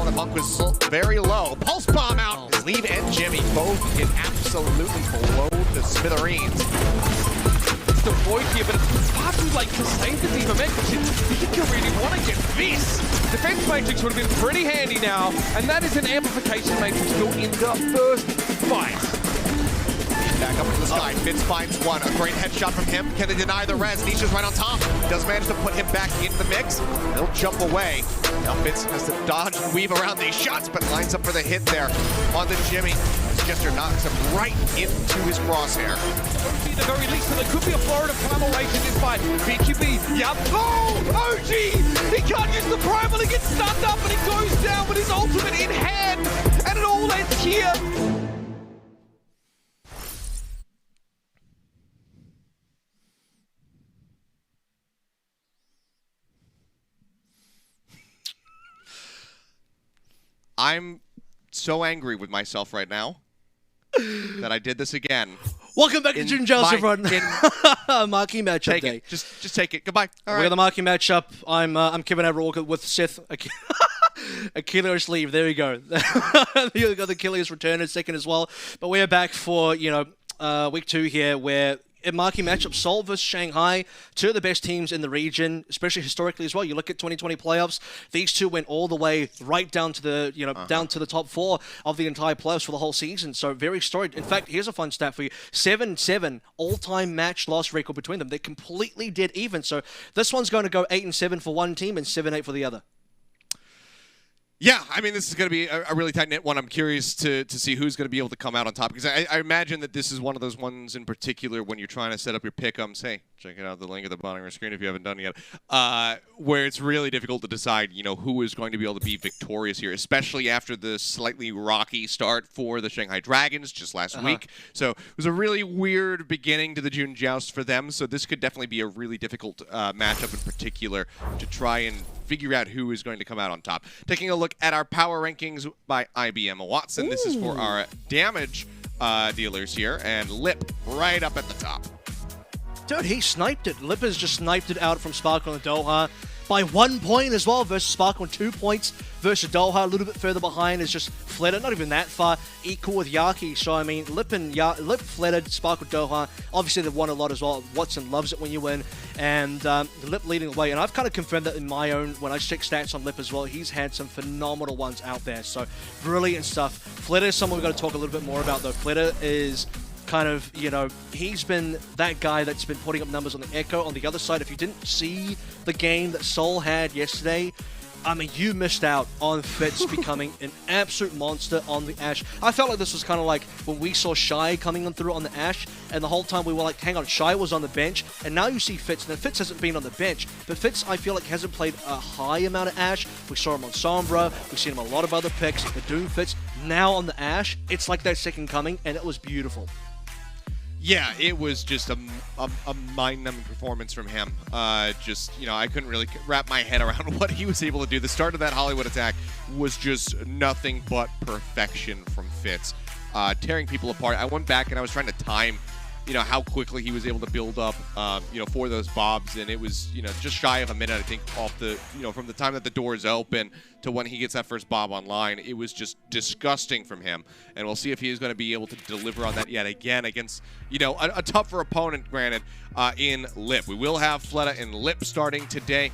while the Monk was very low. Pulse bomb out. Leave and Jimmy both get absolutely blown to smithereens. It's the void here, but it's hard to like to save the team event because you think you really want to get this. Defense Matrix would have been pretty handy now, and that is an amplification matrix built in the first fight. Back up into the sky. Fitz finds one. A great headshot from him. Can they deny the res? Nisha's right on top. Does manage to put him back into the mix. He'll jump away. Now Fitz has to dodge and weave around these shots, but lines up for the hit there on the Jimmy. Jester knocks him right into his crosshair. OG the very least, so there could be a Florida primal rage in this fight. BQB, yep. Oh, OG! He can't use the primal, he gets stunned up, and he goes down with his ultimate in hand, and it all ends here. I'm so angry with myself right now that I did this again. Welcome back to June Joust, everyone. Marquee matchup day. Just take it. Goodbye. All right. We got the marquee matchup. I'm Kevin Everall with Seth. Achilles leave. There we go. You got the Achilles return in a second as well. But we're back for week 2 here, where in marquee matchup, Seoul versus Shanghai, two of the best teams in the region, especially historically as well. You look at 2020 playoffs; these two went all the way right down to the down to the top 4 of the entire playoffs for the whole season. So very storied. In fact, here's a fun stat for you: 7-7 all-time match loss record between them. They're completely dead even. So this one's going to go 8-7 for one team and 7-8 for the other. Yeah, I mean, this is going to be a really tight-knit one. I'm curious to see who's going to be able to come out on top, because I imagine that this is one of those ones in particular when you're trying to set up your pick'ems. Hey, check it out, the link at the bottom of your screen if you haven't done it yet, where it's really difficult to decide, who is going to be able to be victorious here, especially after the slightly rocky start for the Shanghai Dragons just last week. So it was a really weird beginning to the June Joust for them, so this could definitely be a really difficult matchup in particular to try and figure out who is going to come out on top. Taking a look at our power rankings by IBM Watson. This is for our damage dealers here, and Lip right up at the top. Dude, he sniped it. Lip has just sniped it out from Sparkle and Doha by 1 point as well versus Sparkle, 2 points versus Doha. A little bit further behind is just Fledder, not even that far, equal with Yaki. So, I mean, Lip Fledder, Sparkle, Doha. Obviously, they've won a lot as well. Watson loves it when you win. And Lip leading the way. And I've kind of confirmed that in my own, when I check stats on Lip as well, he's had some phenomenal ones out there. So, brilliant stuff. Fledder is someone we've got to talk a little bit more about, though. Fledder is kind of, he's been that guy that's been putting up numbers on the Echo. On the other side, if you didn't see the game that Seoul had yesterday, I mean, you missed out on Fitz becoming an absolute monster on the Ashe. I felt like this was kind of like when we saw Shy coming on through on the Ashe, and the whole time we were like, hang on, Shy was on the bench, and now you see Fitz. Now, Fitz hasn't been on the bench, but Fitz, I feel like, hasn't played a high amount of Ashe. We saw him on Sombra, we've seen him on a lot of other picks, but doing Fitz now on the Ashe, it's like that second coming, and it was beautiful. Yeah, it was just a mind-numbing performance from him. I couldn't really wrap my head around what he was able to do. The start of that Hollywood attack was just nothing but perfection from Fitz, tearing people apart. I went back and I was trying to time, how quickly he was able to build up, for those bobs, and it was, just shy of a minute, I think, off the, from the time that the doors open to when he gets that first bob online. It was just disgusting from him, and we'll see if he is going to be able to deliver on that yet again against, a tougher opponent, granted, in Lip. We will have Fleta and Lip starting today.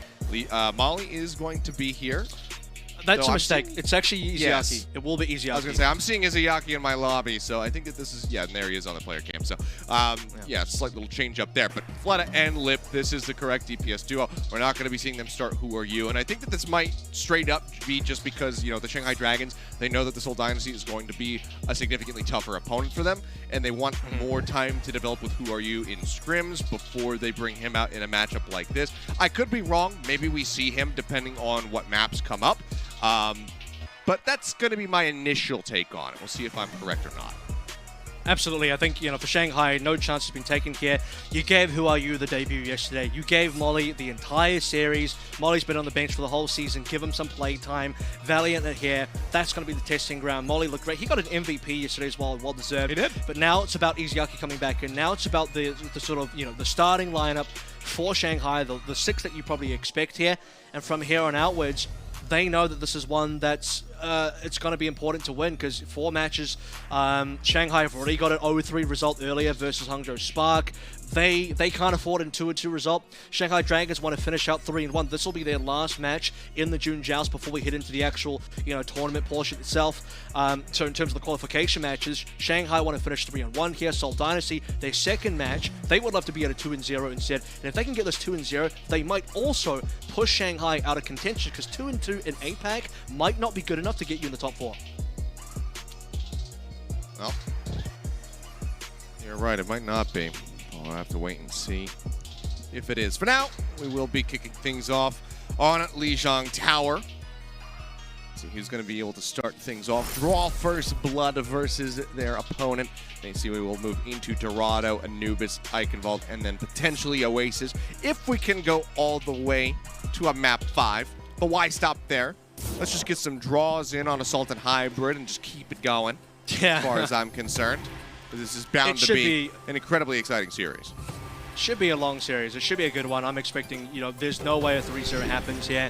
Molly is going to be here. That's a mistake. It's actually Izayaki. Yes. It will be Izayaki. I was going to say, I'm seeing Izayaki in my lobby, so I think that this is, and there he is on the player cam. So, slight little change up there. But Fleta and Lip, this is the correct DPS duo. We're not going to be seeing them start Who Are You? And I think that this might straight up be just because, the Shanghai Dragons, they know that the Seoul Dynasty is going to be a significantly tougher opponent for them, and they want more time to develop with Who Are You in scrims before they bring him out in a matchup like this. I could be wrong. Maybe we see him depending on what maps come up. But that's going to be my initial take on it. We'll see if I'm correct or not. Absolutely. I think, for Shanghai, no chance has been taken here. You gave Who Are You the debut yesterday. You gave Molly the entire series. Molly's been on the bench for the whole season. Give him some play time. Valiant are here. That's going to be the testing ground. Molly looked great. He got an MVP yesterday as well deserved. He did. But now it's about Izayaki coming back in. Now it's about the sort of, the starting lineup for Shanghai, the 6 that you probably expect here. And from here on outwards, they know that this is one that's it's going to be important to win because 4 matches. Shanghai have already got an 0-3 result earlier versus Hangzhou Spark. They can't afford a 2-2 result. Shanghai Dragons want to finish out 3-1. This will be their last match in the June Joust before we head into the actual, tournament portion itself. So in terms of the qualification matches, Shanghai want to finish 3-1 here. Seoul Dynasty, their second match, they would love to be at a 2-0 instead. And if they can get this 2-0, they might also push Shanghai out of contention because 2-2 in APAC might not be good enough to get you in the top 4. Well, you're right. It might not be. We'll have to wait and see if it is. For now, we will be kicking things off on Lijiang Tower. See who's going to be able to start things off. Draw first blood versus their opponent. They see we will move into Dorado, Anubis, Eichenwalde, and then potentially Oasis if we can go all the way to a map 5. But why stop there? Let's just get some draws in on Assault and Hybrid and just keep it going, as far as I'm concerned. This is bound to be an incredibly exciting series. Should be a long series. It should be a good one. I'm expecting, there's no way a 3-0 happens here.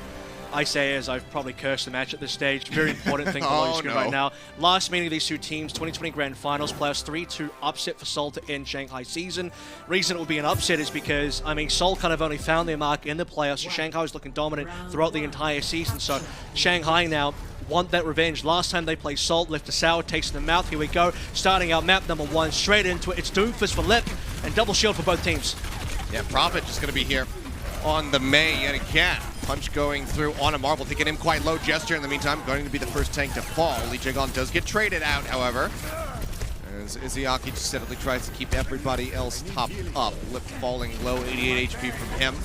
I say as I've probably cursed the match at this stage. Very important thing below your screen right now. Last meeting of these two teams, 2020 Grand Finals, playoffs 3-2 upset for Seoul to end Shanghai season. Reason it will be an upset is because, Seoul kind of only found their mark in the playoffs. So Shanghai was looking dominant throughout the entire season. So Shanghai now want that revenge. Last time they played Seoul, left a sour taste in the mouth. Here we go. Starting out map number 1, straight into it. It's Doomfist for Lip and double shield for both teams. Yeah, Prophet just going to be here on the May yet again. Punch going through on a Marble, taking him quite low. Gesture in the meantime going to be the first tank to fall. Lijiang does get traded out, however, as Izayaki just steadily tries to keep everybody else topped up. Lip falling low, 88 HP from him.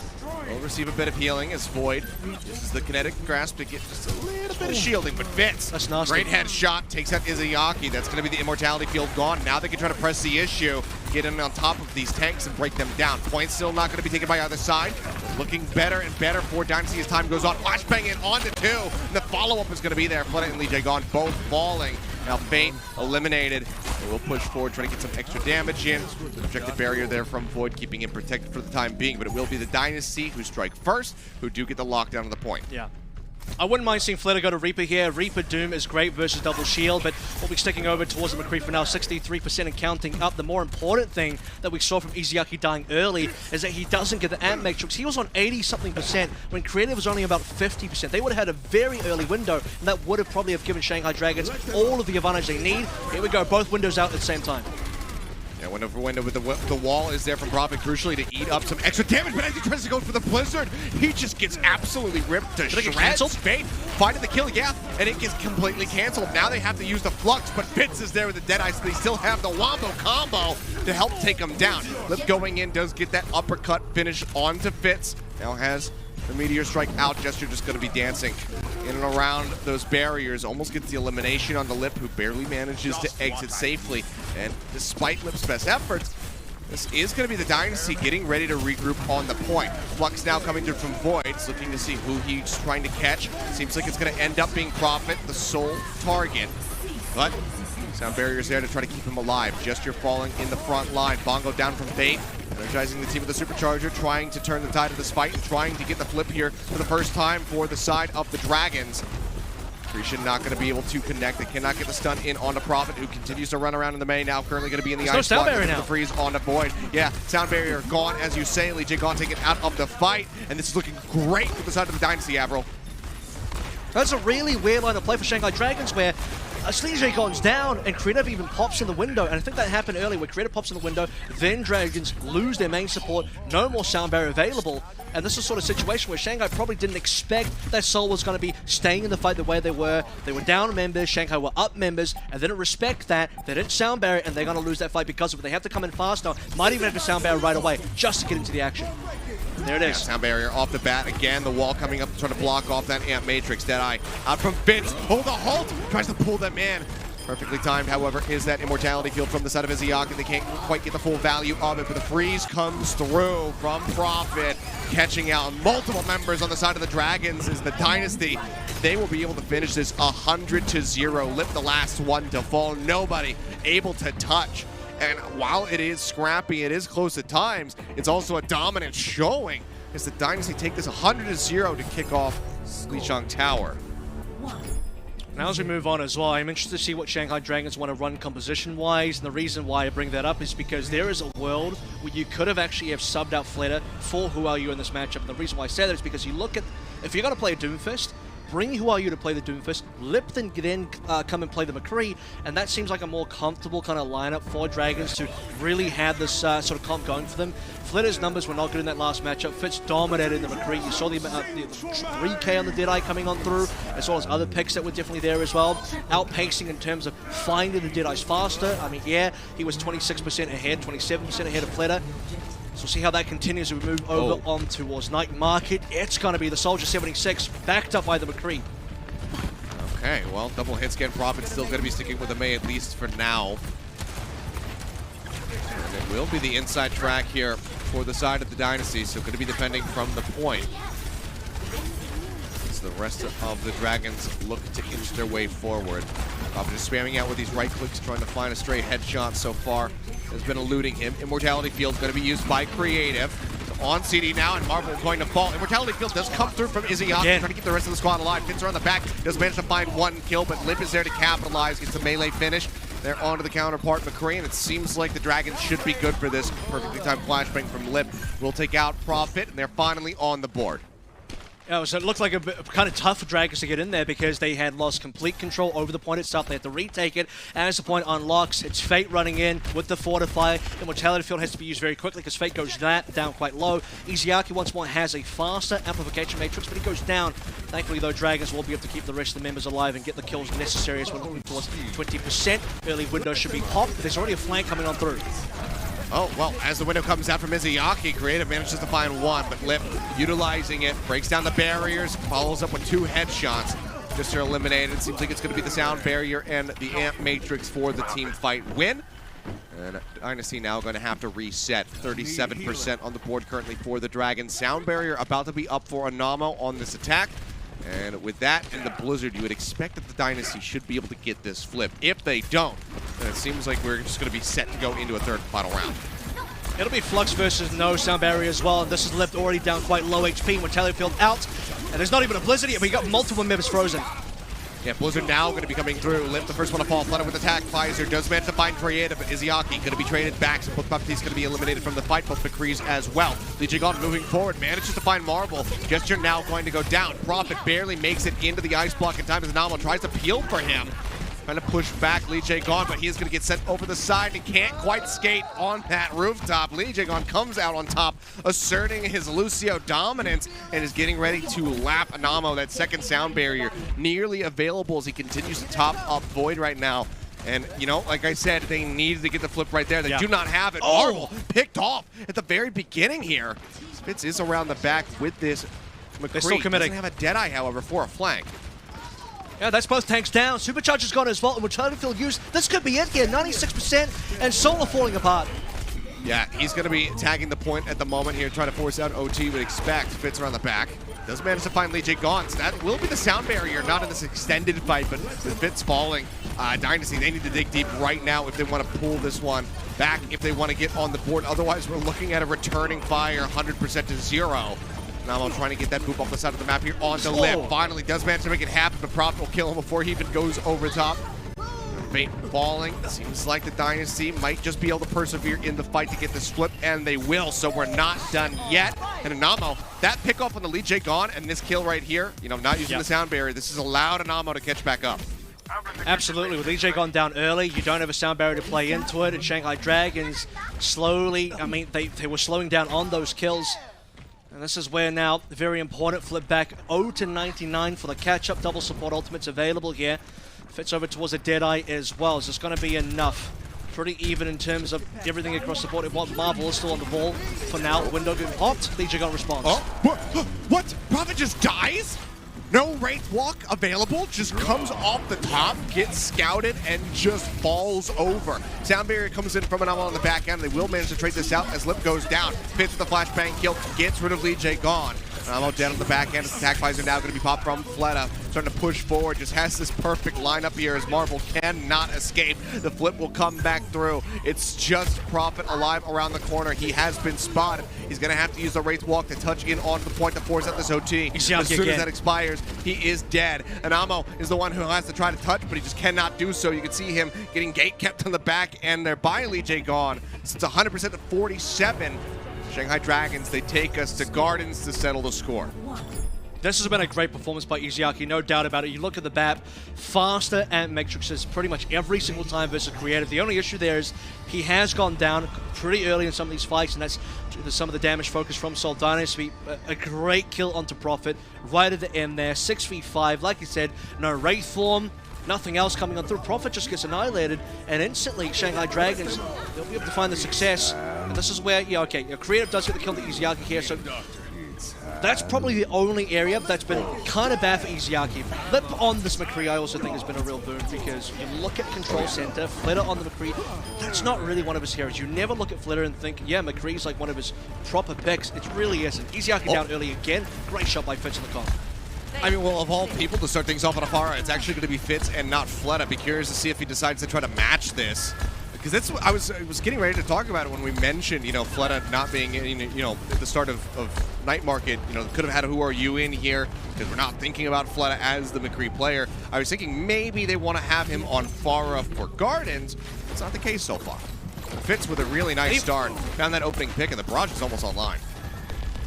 Will receive a bit of healing as Void uses the kinetic grasp to get just a little bit of shielding, but Fitz, that's nasty. Great headshot, takes out Izayaki. That's going to be the immortality field gone. Now they can try to press the issue, get in on top of these tanks and break them down. Points still not going to be taken by either side. Looking better and better for Dynasty as time goes on. Flashbang in onto 2. And the follow-up is going to be there. Flooded and Lijiang both falling. Now Fate eliminated. They will push forward, trying to get some extra damage in. Objective barrier there from Void, keeping him protected for the time being. But it will be the Dynasty who strike first, who do get the lockdown of the point. Yeah. I wouldn't mind seeing Flitter go to Reaper here. Reaper Doom is great versus double shield, but we'll be sticking over towards the McCree for now, 63% and counting up. The more important thing that we saw from Izayaki dying early is that he doesn't get the amp matrix. He was on 80-something% when Creative was only about 50%. They would have had a very early window, and that would have probably have given Shanghai Dragons all of the advantage they need. Here we go, both windows out at the same time. Yeah, window for window with the wall is there from Prophet, crucially to eat up some extra damage, but as he tries to go for the Blizzard, he just gets absolutely ripped to shreds. Fate finding the kill, yeah, and it gets completely canceled. Now they have to use the Flux, but Fitz is there with the Deadeye, so they still have the Wombo combo to help take him down. Lip going in does get that uppercut finish onto Fitz. Now has the Meteor Strike out. Gesture just going to be dancing in and around those barriers. Almost gets the elimination on the Lip, who barely manages to exit safely. And despite Lip's best efforts, this is going to be the Dynasty getting ready to regroup on the point. Flux now coming through from Void. He's looking to see who he's trying to catch. Seems like it's going to end up being Prophet, the sole target. But sound barriers there to try to keep him alive. Gesture falling in the front line. Bongo down from Fate. Energizing the team with the Supercharger, trying to turn the tide of this fight and trying to get the flip here for the first time for the side of the Dragons. Creation not going to be able to connect. They cannot get the stun in on the Prophet, who continues to run around in the main. Now currently going to be in the ice block. The freeze on the Void. Yeah, sound barrier gone, as you say. Lijiang taken out of the fight, and this is looking great for the side of the Dynasty, Avril. That's a really weird line of play for Shanghai Dragons, where Lijiang's down and Creative even pops in the window, and I think that happened earlier where Creative pops in the window, then Dragons lose their main support, no more sound barrier available, and this is sort of situation where Shanghai probably didn't expect that Seoul was going to be staying in the fight the way they were. They were down members, Shanghai were up members, and they didn't respect that, they didn't sound barrier, and they're going to lose that fight because of it. They have to come in faster, might even have to sound barrier right away, just to get into the action. There it is. Yeah, sound barrier off the bat again. The wall coming up to try to block off that amp matrix. Deadeye out from Fitz. Oh, the halt! Tries to pull them in. Perfectly timed, however, is that immortality field from the side of Izayaki. They can't quite get the full value of it, but the freeze comes through from Prophet, catching out multiple members on the side of the Dragons is the Dynasty. They will be able to finish this 100-0. Lip the last one to fall. Nobody able to touch. And while it is scrappy, it is close at times, it's also a dominant showing as the Dynasty take this 100-0 to kick off Lijiang Tower. Now as we move on as well, I'm interested to see what Shanghai Dragons want to run composition-wise, and the reason why I bring that up is because there is a world where you could have actually subbed out Fleta for Who Are You in this matchup, and the reason why I say that is because you look at, if you're going to play a Doomfist, bring Who Are You to play the Doomfist, Lipton then come and play the McCree, and that seems like a more comfortable kind of lineup for Dragons to really have this sort of comp going for them. Fleta's numbers were not good in that last matchup. Fitz dominated the McCree. You saw the 3K on the Deadeye coming on through, as well as other picks that were definitely there as well. Outpacing in terms of finding the Deadeyes faster. I mean, yeah, he was 26% ahead, 27% ahead of Fleta. So we'll see how that continues as we move over on towards Night Market. It's going to be the Soldier 76, backed up by the McCree. Okay, well, double hits again. Prophet still going to be sticking with the May, at least for now. And it will be the inside track here for the side of the Dynasty, so going to be defending from the point. As the rest of the Dragons look to inch their way forward. Prophet just spamming out with these right clicks, trying to find a stray headshot so far. Has been eluding him. Immortality Field going to be used by Creative. So on CD now, and Marvel going to fall. Immortality Field does come through from Izzy trying to keep the rest of the squad alive. Finzer on the back, does manage to find one kill, but Lip is there to capitalize, gets a melee finish. They're onto the counterpart, McCree, and it seems like the Dragons should be good for this. Perfectly timed flashbang from Lip will take out Prophet, and they're finally on the board. Yeah, so it looked like a bit kind of tough for Dragons to get in there because they had lost complete control over the point itself. They had to retake it, and as the point unlocks, it's Fate running in with the Fortify. Immortality Field has to be used very quickly because Fate goes down quite low. Izzyaki once more has a faster amplification matrix, but he goes down. Thankfully, though, Dragons will be able to keep the rest of the members alive and get the kills necessary as we're looking towards 20%. Early window should be popped, but there's already a flank coming on through. Oh, well, as the window comes out from Izzyaki, Creative manages to find one, but Lip utilizing it, breaks down the barriers, follows up with 2 headshots. Just to eliminate it. Seems like it's going to be the sound barrier and the amp matrix for the team fight win. And Dynasty now going to have to reset. 37% on the board currently for the Dragons. Sound barrier about to be up for Anamo on this attack. And with that and the Blizzard, you would expect that the Dynasty should be able to get this flip. If they don't, then it seems like we're just going to be set to go into a third and final round. It'll be Flux versus no sound barrier as well, and this is Lip already down quite low HP. Mortality Field out, and there's not even a Blizzard yet. We got multiple members frozen. Yeah, Blizzard now going to be coming through. Lip, the first one to fall, flooded with attack. Pfizer does manage to find Creative, but Izzyaki going to be traded back, so both Buffy's going to be eliminated from the fight, both McCrees as well. Lijiang moving forward, manages to find Marvel. Gesture now going to go down. Prophet barely makes it into the ice block in time as Namo tries to peel for him. Trying to push back Lijiang, but he is going to get sent over the side and can't quite skate on that rooftop. Lijiang comes out on top, asserting his Lucio dominance and is getting ready to lap Anamo. That second sound barrier nearly available as he continues to top up Void right now. And, you know, like I said, they needed to get the flip right there. They do not have it. Marvel picked off at the very beginning here. Spitz is around the back with this. McCree still committing. doesn't have a Deadeye, however, for a flank. Yeah, that's both tanks down. Supercharger's gone as well, and Mortality Field used. This could be it here, 96%, and Solar falling apart. Yeah, he's going to be tagging the point at the moment here, trying to force out OT, would expect. Fitz around the back. Does manage to find Lijiang, so that will be the sound barrier, not in this extended fight, but with Fitz falling, Dynasty, they need to dig deep right now if they want to pull this one back, if they want to get on the board. Otherwise, we're looking at a returning fire 100% to 0. Namo trying to get that boop off the side of the map here onto Lip. Finally does manage to make it happen, but Prophet will kill him before he even goes over top. Fate falling. Seems like the Dynasty might just be able to persevere in the fight to get this flip, and they will, so we're not done yet. And Anamo, that pick off on the Lijiang and this kill right here, you know, not using the sound barrier, this has allowed Anamo to catch back up. Absolutely, with Lijiang down early, you don't have a sound barrier to play into it, and Shanghai Dragons slowly, I mean, they were slowing down on those kills. And this is where now, very important, flip back 0-99 for the catch-up. Double support ultimates available here. Fits over towards a Deadeye as well. Is this going to be enough? Pretty even in terms of everything across the board. Marvel is still on the ball for now. Window getting popped. Lijiang response. Oh, what? Prophet just dies? No Wraith Walk available, just comes off the top, gets scouted, and just falls over. Sound barrier comes in from Anamo on the back end. They will manage to trade this out as Lip goes down. Fits with the flashbang kill, gets rid of Lijiang. Anamo dead on the backhand. His attack visor now going to be popped from Fleta. Starting to push forward. Just has this perfect lineup here as Marvel cannot escape. The flip will come back through. It's just Prophet alive around the corner. He has been spotted. He's going to have to use the Wraith Walk to touch in on the point to force out this OT. As soon as that expires, he is dead. Anamo is the one who has to try to touch, but he just cannot do so. You can see him getting gate kept on the back, and their buy Lijiang gone. So it's 100% to 47. Shanghai Dragons, they take us to Gardens to settle the score. This has been a great performance by Izayaki, no doubt about it. You look at the map, faster at Matrixes pretty much every single time versus Creative. The only issue there is he has gone down pretty early in some of these fights, and that's some of the damage focus from Seoul Dynasty. A great kill onto Prophet right at the end there, 6v5. Like you said, no Wraith form, nothing else coming on through. Prophet just gets annihilated, and instantly Shanghai Dragons, they'll be able to find the success. And this is where, Creative does get the kill to Izayaki here, so that's probably the only area that's been kind of bad for Izayaki. Lip on this McCree I also think has been a real boon, because you look at Control Center, Flitter on the McCree, that's not really one of his heroes. You never look at Flitter and think, yeah, McCree's like one of his proper picks. It really isn't. Izayaki down early again. Great shot by Fitz in the comp. I mean, well, of all people to start things off on Afara, it's actually going to be Fitz and not Fleta. I'd be curious to see if he decides to try to match this. Because that's what I was getting ready to talk about it when we mentioned, Fleta not being, at the start of Night Market, could have had a Who Are You in here, because we're not thinking about Fleta as the McCree player. I was thinking maybe they want to have him on Farah for Gardens. It's not the case so far. Fitz with a really nice start. Found that opening pick, and the barrage is almost online.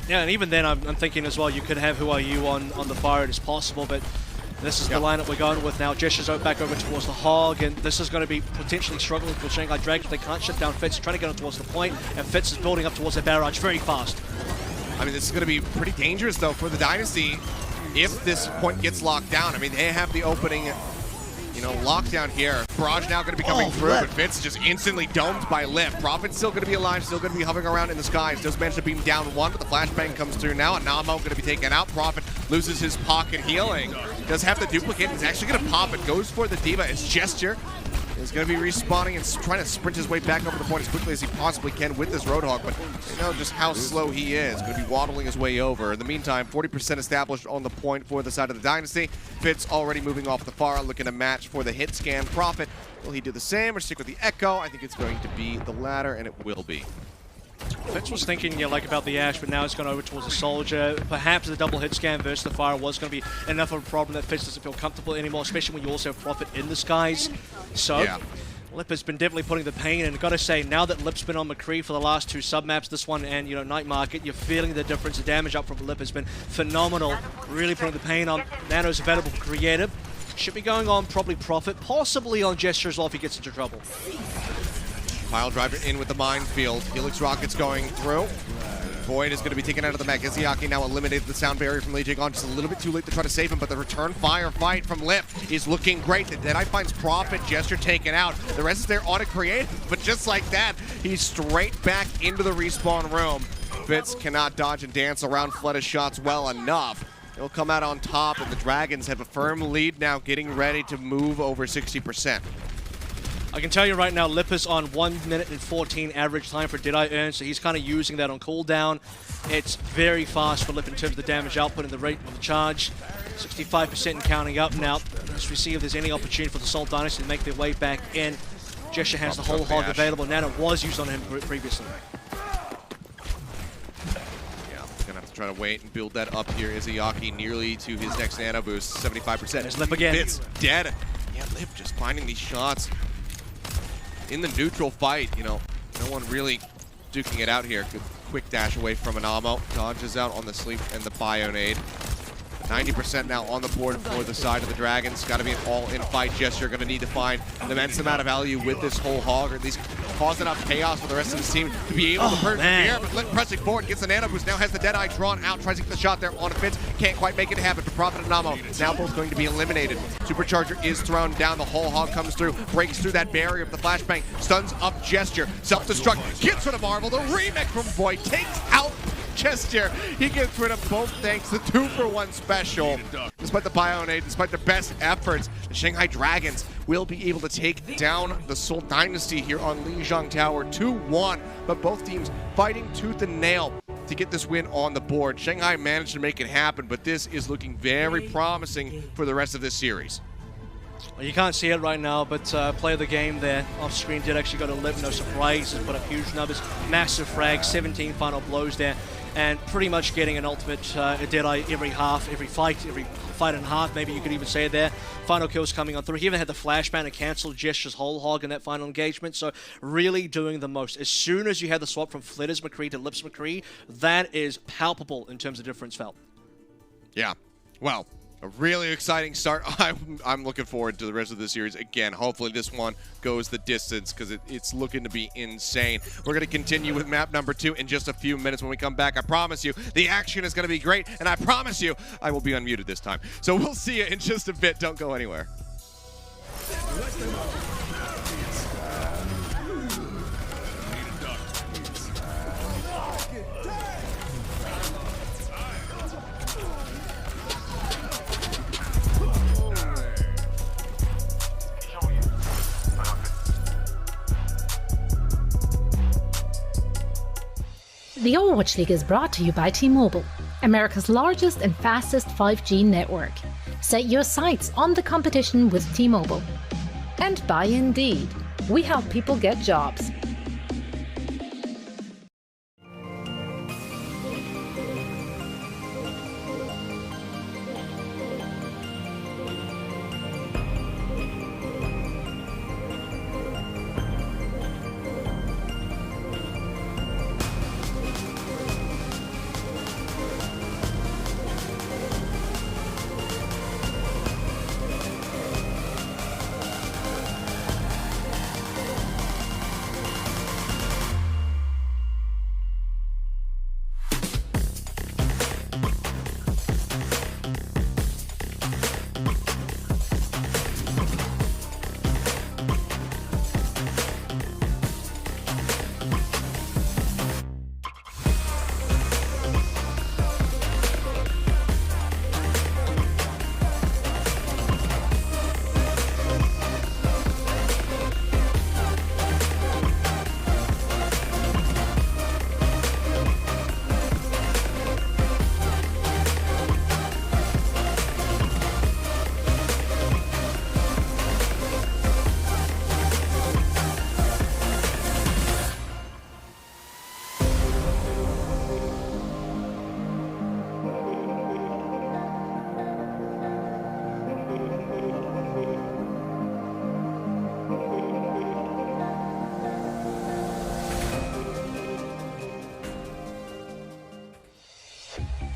Yeah, and even then, I'm thinking as well, you could have Who Are You on the fire, it is possible, but this is the lineup we're going with now. Gestures back over towards the Hog, and this is going to be potentially struggling for Shanghai Dragons. They can't shut down Fitz, trying to get him towards the point, and Fitz is building up towards the barrage very fast. I mean, this is going to be pretty dangerous, though, for the Dynasty if this point gets locked down. I mean, they have the opening, lockdown here. Barrage now going to be coming through, but Fitz just instantly domed by Lip. Prophet's still going to be alive, still going to be hovering around in the skies. Does manage to beam down one, but the flashbang comes through now. Anamo going to be taken out. Prophet loses his pocket healing. Does have the duplicate. He's actually going to pop it. Goes for the Diva. His gesture is going to be respawning and trying to sprint his way back over the point as quickly as he possibly can with this Roadhog, but you know just how slow he is. Going to be waddling his way over. In the meantime, 40% established on the point for the side of the Dynasty. Fitz already moving off the far, looking to match for the hit scan. Prophet, will he do the same or stick with the Echo? I think it's going to be the latter, and it will be. Fitz was thinking about the Ash, but now it's gone over towards the Soldier. Perhaps the double hit scan versus the Fire was going to be enough of a problem that Fitz doesn't feel comfortable anymore, especially when you also have Prophet in the skies. So, Lip has been definitely putting the pain in. Got to say, now that Lip's been on McCree for the last two sub-maps, this one and, Night Market, you're feeling the difference. The damage up from Lip has been phenomenal. Really putting the pain on. Nano's available for Creative. Should be going on probably Prophet, possibly on Gesture as well if he gets into trouble. Pile driver in with the minefield. Helix rockets going through. Void is going to be taken out of the mech. Izayaki now eliminated the sound barrier from Lijiang on. Just a little bit too late to try to save him, but the return fire fight from Lip is looking great. The Deadeye finds Prophet, Gesture taken out. The rest is there on a Creative, but just like that, he's straight back into the respawn room. Fitz cannot dodge and dance around Fleta's shots well enough. He'll come out on top, and the Dragons have a firm lead now, getting ready to move over 60%. I can tell you right now, Lip is on 1 minute and 14 average time for Deadeye earn, so he's kind of using that on cooldown. It's very fast for Lip in terms of the damage output and the rate of the charge. 65% and counting up now. Let's see if there's any opportunity for the Seoul Dynasty to make their way back in. Gesture has the whole hog available. Nano was used on him previously. Gonna have to try to wait and build that up here. Izayaki nearly to his next nano boost, 75%. There's Lip again. Fitz dead. Yeah, Lip just finding these shots in the neutral fight. No one really duking it out here. Good quick dash away from Anamo. Dodges out on the sleep and the Bionade. 90% now on the board for the side of the Dragons. Got to be an all-in fight. Gesture going to need to find an immense amount of value with this whole hog, or at least cause enough chaos for the rest of his team to be able to persevere. But Lip pressing forward, gets the nano boost, now has the Deadeye drawn out, tries to get the shot there on Fitz. Can't quite make it happen for Prophet and Anamo. Now both going to be eliminated. Supercharger is thrown down. The whole hog comes through, breaks through that barrier of the flashbang, stuns up Gesture. Self-destruct, gets rid of Marvel. The remake from Void takes out Gesture. He gets rid of both tanks, the 2-for-1 special. Despite the Bionade, despite their best efforts, the Shanghai Dragons will be able to take down the Seoul Dynasty here on Lijiang Tower 2-1. But both teams fighting tooth and nail to get this win on the board. Shanghai managed to make it happen, but this is looking very promising for the rest of this series. Well, you can't see it right now, but play of the game there off screen did actually go to Lip. No surprises, put up huge numbers, massive frags, 17 final blows there, and pretty much getting an ultimate Deadeye every half, every fight and a half, maybe you could even say there. Final kills coming on through. He even had the flashbang and cancel gestures whole hog in that final engagement, so really doing the most. As soon as you had the swap from Flitters McCree to Lips McCree, that is palpable in terms of difference felt. Yeah, well, a really exciting start. I'm looking forward to the rest of the series. Again, hopefully this one goes the distance because it's looking to be insane. We're going to continue with map number 2 in just a few minutes. When we come back, I promise you, the action is going to be great, and I promise you, I will be unmuted this time. So we'll see you in just a bit. Don't go anywhere. The Overwatch League is brought to you by T-Mobile, America's largest and fastest 5G network. Set your sights on the competition with T-Mobile. And by Indeed, we help people get jobs.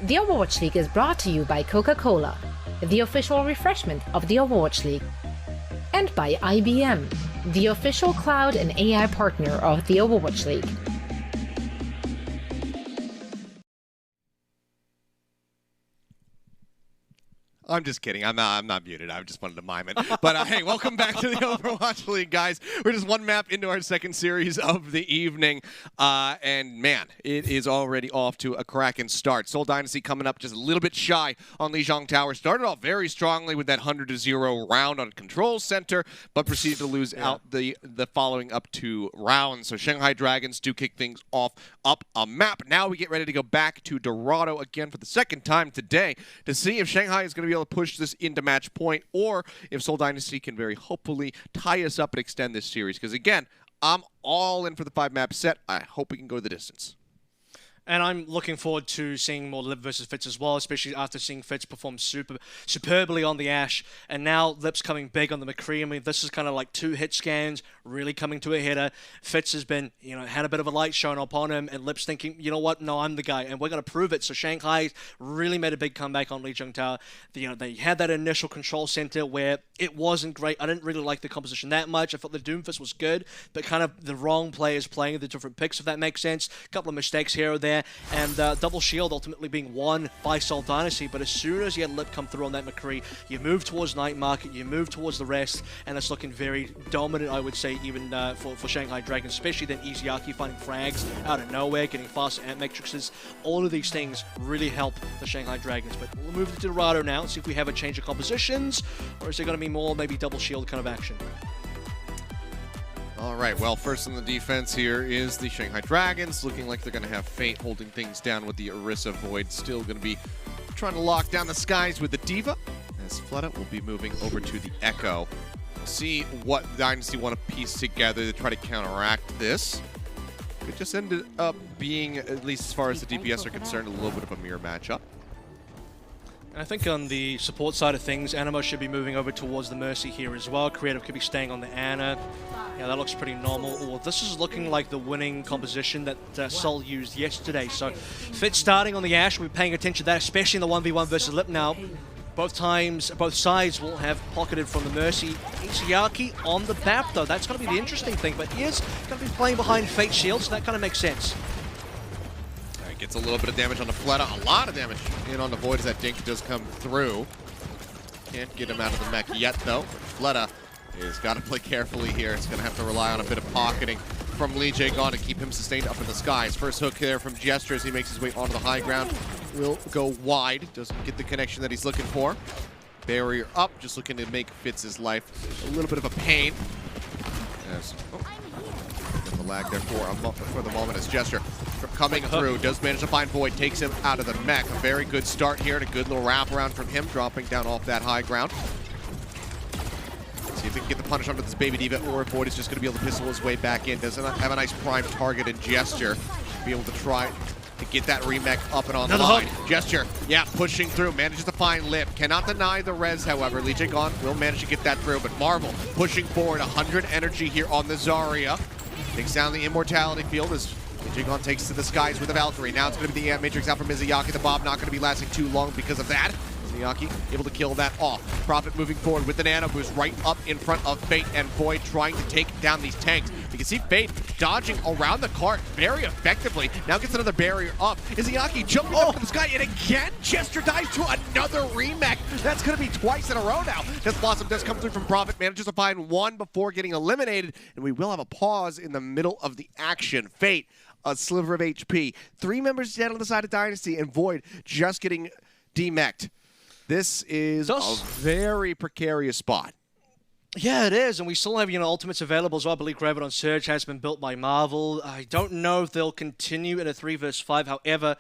The Overwatch League is brought to you by Coca-Cola, the official refreshment of the Overwatch League, and by IBM, the official cloud and AI partner of the Overwatch League. I'm just kidding. I'm not muted. I just wanted to mime it. But hey, welcome back to the Overwatch League, guys. We're just one map into our second series of the evening. And man, it is already off to a cracking start. Seoul Dynasty coming up just a little bit shy on Lijiang Tower. Started off very strongly with that 100-0 round on Control Center, but proceeded to lose out the following up 2 rounds. So Shanghai Dragons do kick things off up a map. Now we get ready to go back to Dorado again for the second time today to see if Shanghai is going to be able to push this into match point, or if Seoul Dynasty can very hopefully tie us up and extend this series. Because again, I'm all in for the 5-map set. I hope we can go the distance. And I'm looking forward to seeing more Lip versus Fitz as well, especially after seeing Fitz perform superbly on the Ashe, and now Lip's coming big on the McCree. I mean, this is kind of like 2 hit scans, really coming to a header. Fitz has been, had a bit of a light shown upon him, and Lip's thinking, you know what, no, I'm the guy, and we're going to prove it. So Shanghai really made a big comeback on Lijiang Tower. They had that initial control center where it wasn't great. I didn't really like the composition that much. I thought the Doomfist was good, but kind of the wrong players playing the different picks, if that makes sense. A couple of mistakes here or there. And double shield ultimately being won by Seoul Dynasty, but as soon as you had Lip come through on that McCree, you move towards Night Market, you move towards the rest, and it's looking very dominant, I would say, even for Shanghai Dragons, especially then Izayaki finding frags out of nowhere, getting faster ant matrices. All of these things really help the Shanghai Dragons, but we'll move to Dorado now and see if we have a change of compositions, or is there going to be more maybe double shield kind of action? All right, well, first on the defense here is the Shanghai Dragons. Looking like they're going to have Fate holding things down with the Orisa Void. Still going to be trying to lock down the skies with the Diva, as Fleta will be moving over to the Echo. We'll see what Dynasty want to piece together to try to counteract this. It just ended up being, at least as far as the DPS are concerned, a little bit of a mirror matchup. I think on the support side of things, Animo should be moving over towards the Mercy here as well. Creative could be staying on the Ana. Yeah, that looks pretty normal. Well, this is looking like the winning composition that Seoul used yesterday. So Fit starting on the Ashe, we'll be paying attention to that, especially in the 1v1 versus Lip now. Both sides will have pocketed from the Mercy. Isayaki on the BAP though, that's going to be the interesting thing, but he is going to be playing behind Fate Shield, so that kind of makes sense. Gets a little bit of damage on the Fleta, a lot of damage in on the Void as that Dink does come through. Can't get him out of the mech yet though. Fleta has got to play carefully here. It's going to have to rely on a bit of pocketing from Lijiang to keep him sustained up in the skies. First hook there from Gesture as he makes his way onto the high ground. Will go wide, doesn't get the connection that he's looking for. Barrier up, just looking to make Fitz's life a little bit of a pain. As, the lag there for the moment as Gesture coming through, does manage to find Void, takes him out of the mech. A very good start here and a good little wraparound from him, dropping down off that high ground. See if he can get the punish onto this Baby Diva, or if Void is just going to be able to pistol his way back in. Doesn't have a nice prime target in Gesture. Be able to try to get that remech up and online. Gesture, yeah, pushing through, manages to find Lip. Cannot deny the res, however. Lijiang will manage to get that through, but Marvel pushing forward, 100 energy here on the Zarya. Takes down the Immortality field as Lijiang takes to the skies with the Valkyrie. Now it's going to be the Matrix out from Izayaki. The Bob not going to be lasting too long because of that. Izayaki able to kill that off. Prophet moving forward with the Nano boost right up in front of Fate and Void trying to take down these tanks. You can see Fate dodging around the cart very effectively. Now gets another barrier up. Izayaki jumping up to the sky, and again, Gesture dies to another remech. That's going to be twice in a row now. Death Blossom does come through from Prophet, manages to find one before getting eliminated, and we will have a pause in the middle of the action. Fate, a sliver of HP. 3 members dead on the side of Dynasty, and Void just getting demeched. This is a very precarious spot. Yeah, it is, and we still have, ultimates available as well. I believe Graviton Surge has been built by Marvel. I don't know if they'll continue in a 3 vs 5. However,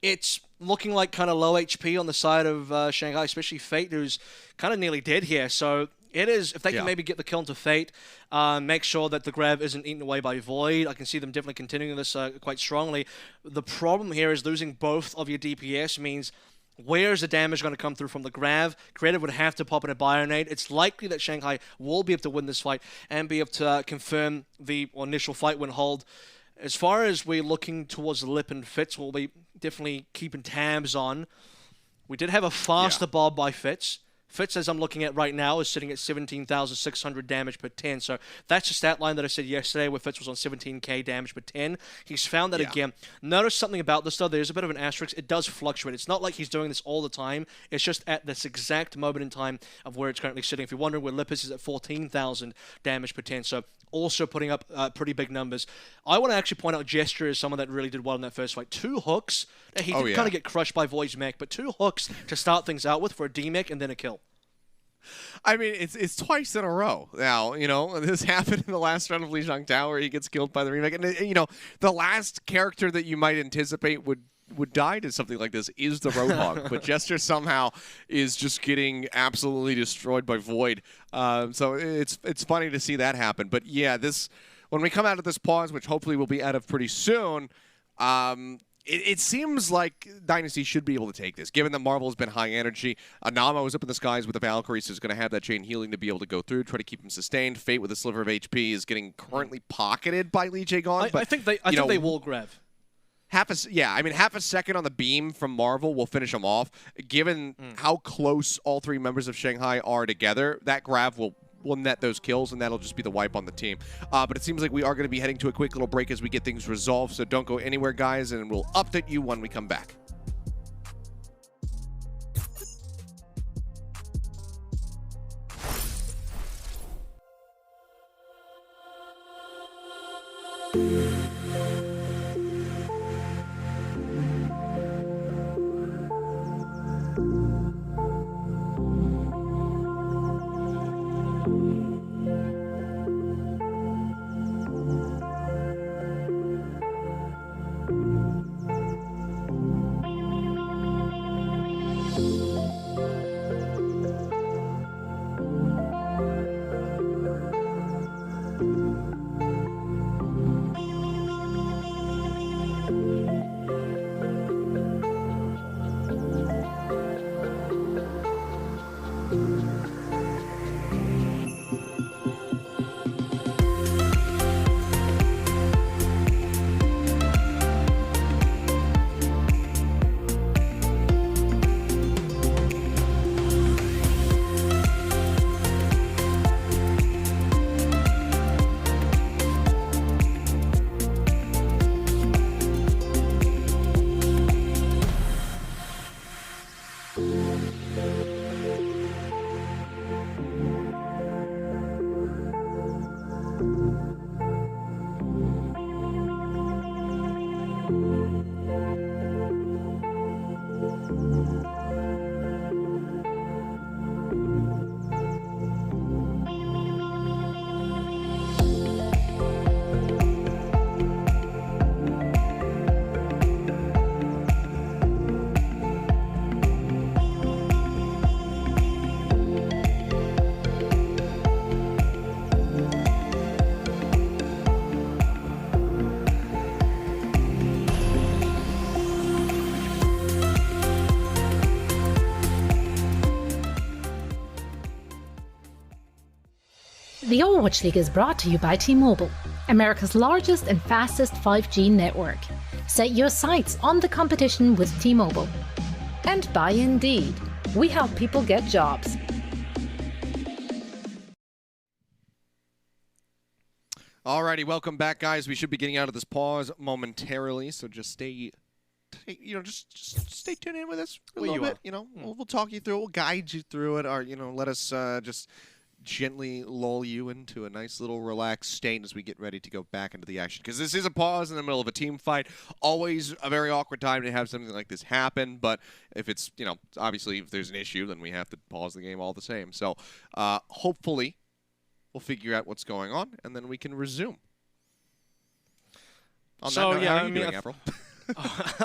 it's looking like kind of low HP on the side of Shanghai, especially Fate, who's kind of nearly dead here. So it is, if they can maybe get the kill into Fate, make sure that the Grav isn't eaten away by Void. I can see them definitely continuing this quite strongly. The problem here is losing both of your DPS means where's the damage going to come through from the Grav? Creative would have to pop in a Bionade. It's likely that Shanghai will be able to win this fight and be able to confirm the initial fight win hold. As far as we're looking towards Lip and Fitz, we'll be definitely keeping tabs on. We did have a faster Bob by Fitz. Fitz, as I'm looking at right now, is sitting at 17,600 damage per 10. So that's the stat line that I said yesterday where Fitz was on 17k damage per 10. He's found that again. Notice something about this, though. There's a bit of an asterisk. It does fluctuate. It's not like he's doing this all the time. It's just at this exact moment in time of where it's currently sitting. If you're wondering where Lipis is at 14,000 damage per 10. So also putting up pretty big numbers. I want to actually point out Gesture as someone that really did well in that first fight. 2 hooks. He did kind of get crushed by Void's mech, but 2 hooks to start things out with for a D-mech and then a kill. I mean, it's twice in a row now. This happened in the last round of Lijiang Tower. He gets killed by the remake. And, the last character that you might anticipate would die to something like this is the Roadhog. But Gesture somehow is just getting absolutely destroyed by Void. So it's funny to see that happen. But, yeah, when we come out of this pause, which hopefully we'll be out of pretty soon, it seems like Dynasty should be able to take this, given that Marvel has been high energy. Anama was up in the skies with the Valkyries, so is going to have that chain healing to be able to go through, try to keep him sustained. Fate with a sliver of HP is getting currently pocketed by Lijiang. I think they will grab. Half a second on the beam from Marvel will finish him off. Given how close all 3 members of Shanghai are together, that grab will net those kills, and that'll just be the wipe on the team. But it seems like we are going to be heading to a quick little break as we get things resolved, so don't go anywhere, guys, and we'll update you when we come back. The Overwatch League is brought to you by T-Mobile, America's largest and fastest 5G network. Set your sights on the competition with T-Mobile. And by Indeed, we help people get jobs. Alrighty, welcome back, guys. We should be getting out of this pause momentarily, so just stay, just stay tuned in with us for a little bit. We'll talk you through it. We'll guide you through it, or let us just gently lull you into a nice little relaxed state as we get ready to go back into the action. Because this is a pause in the middle of a team fight. Always a very awkward time to have something like this happen. But if it's, obviously if there's an issue, then we have to pause the game all the same. So hopefully we'll figure out what's going on, and then we can resume. On that note, how are you doing, Avril?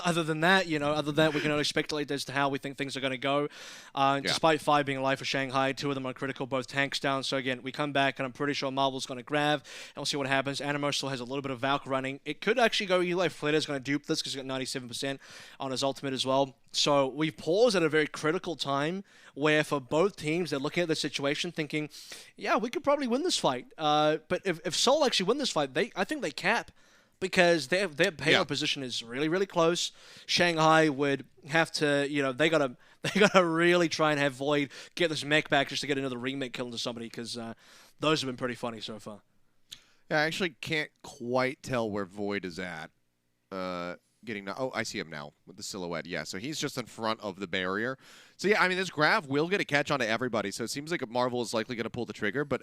Other than that, we can only speculate as to how we think things are going to go. Despite 5 being alive for Shanghai, 2 of them are critical, both tanks down. So again, we come back, and I'm pretty sure Marvel's going to grab, and we'll see what happens. Animo still has a little bit of Valk running. It could actually go either way. Flitter's going to dupe this because he's got 97% on his ultimate as well. So we've paused at a very critical time where for both teams, they're looking at the situation thinking, yeah, we could probably win this fight. But if Seoul actually win this fight, I think they cap. Because their payload position is really, really close. Shanghai would have to, they gotta really try and have Void get this mech back just to get another remake kill into somebody, because those have been pretty funny so far. Yeah, I actually can't quite tell where Void is at. Oh, I see him now with the silhouette. Yeah, so he's just in front of the barrier. So yeah, I mean, this Grav will get a catch onto everybody, so it seems like Marvel is likely going to pull the trigger. But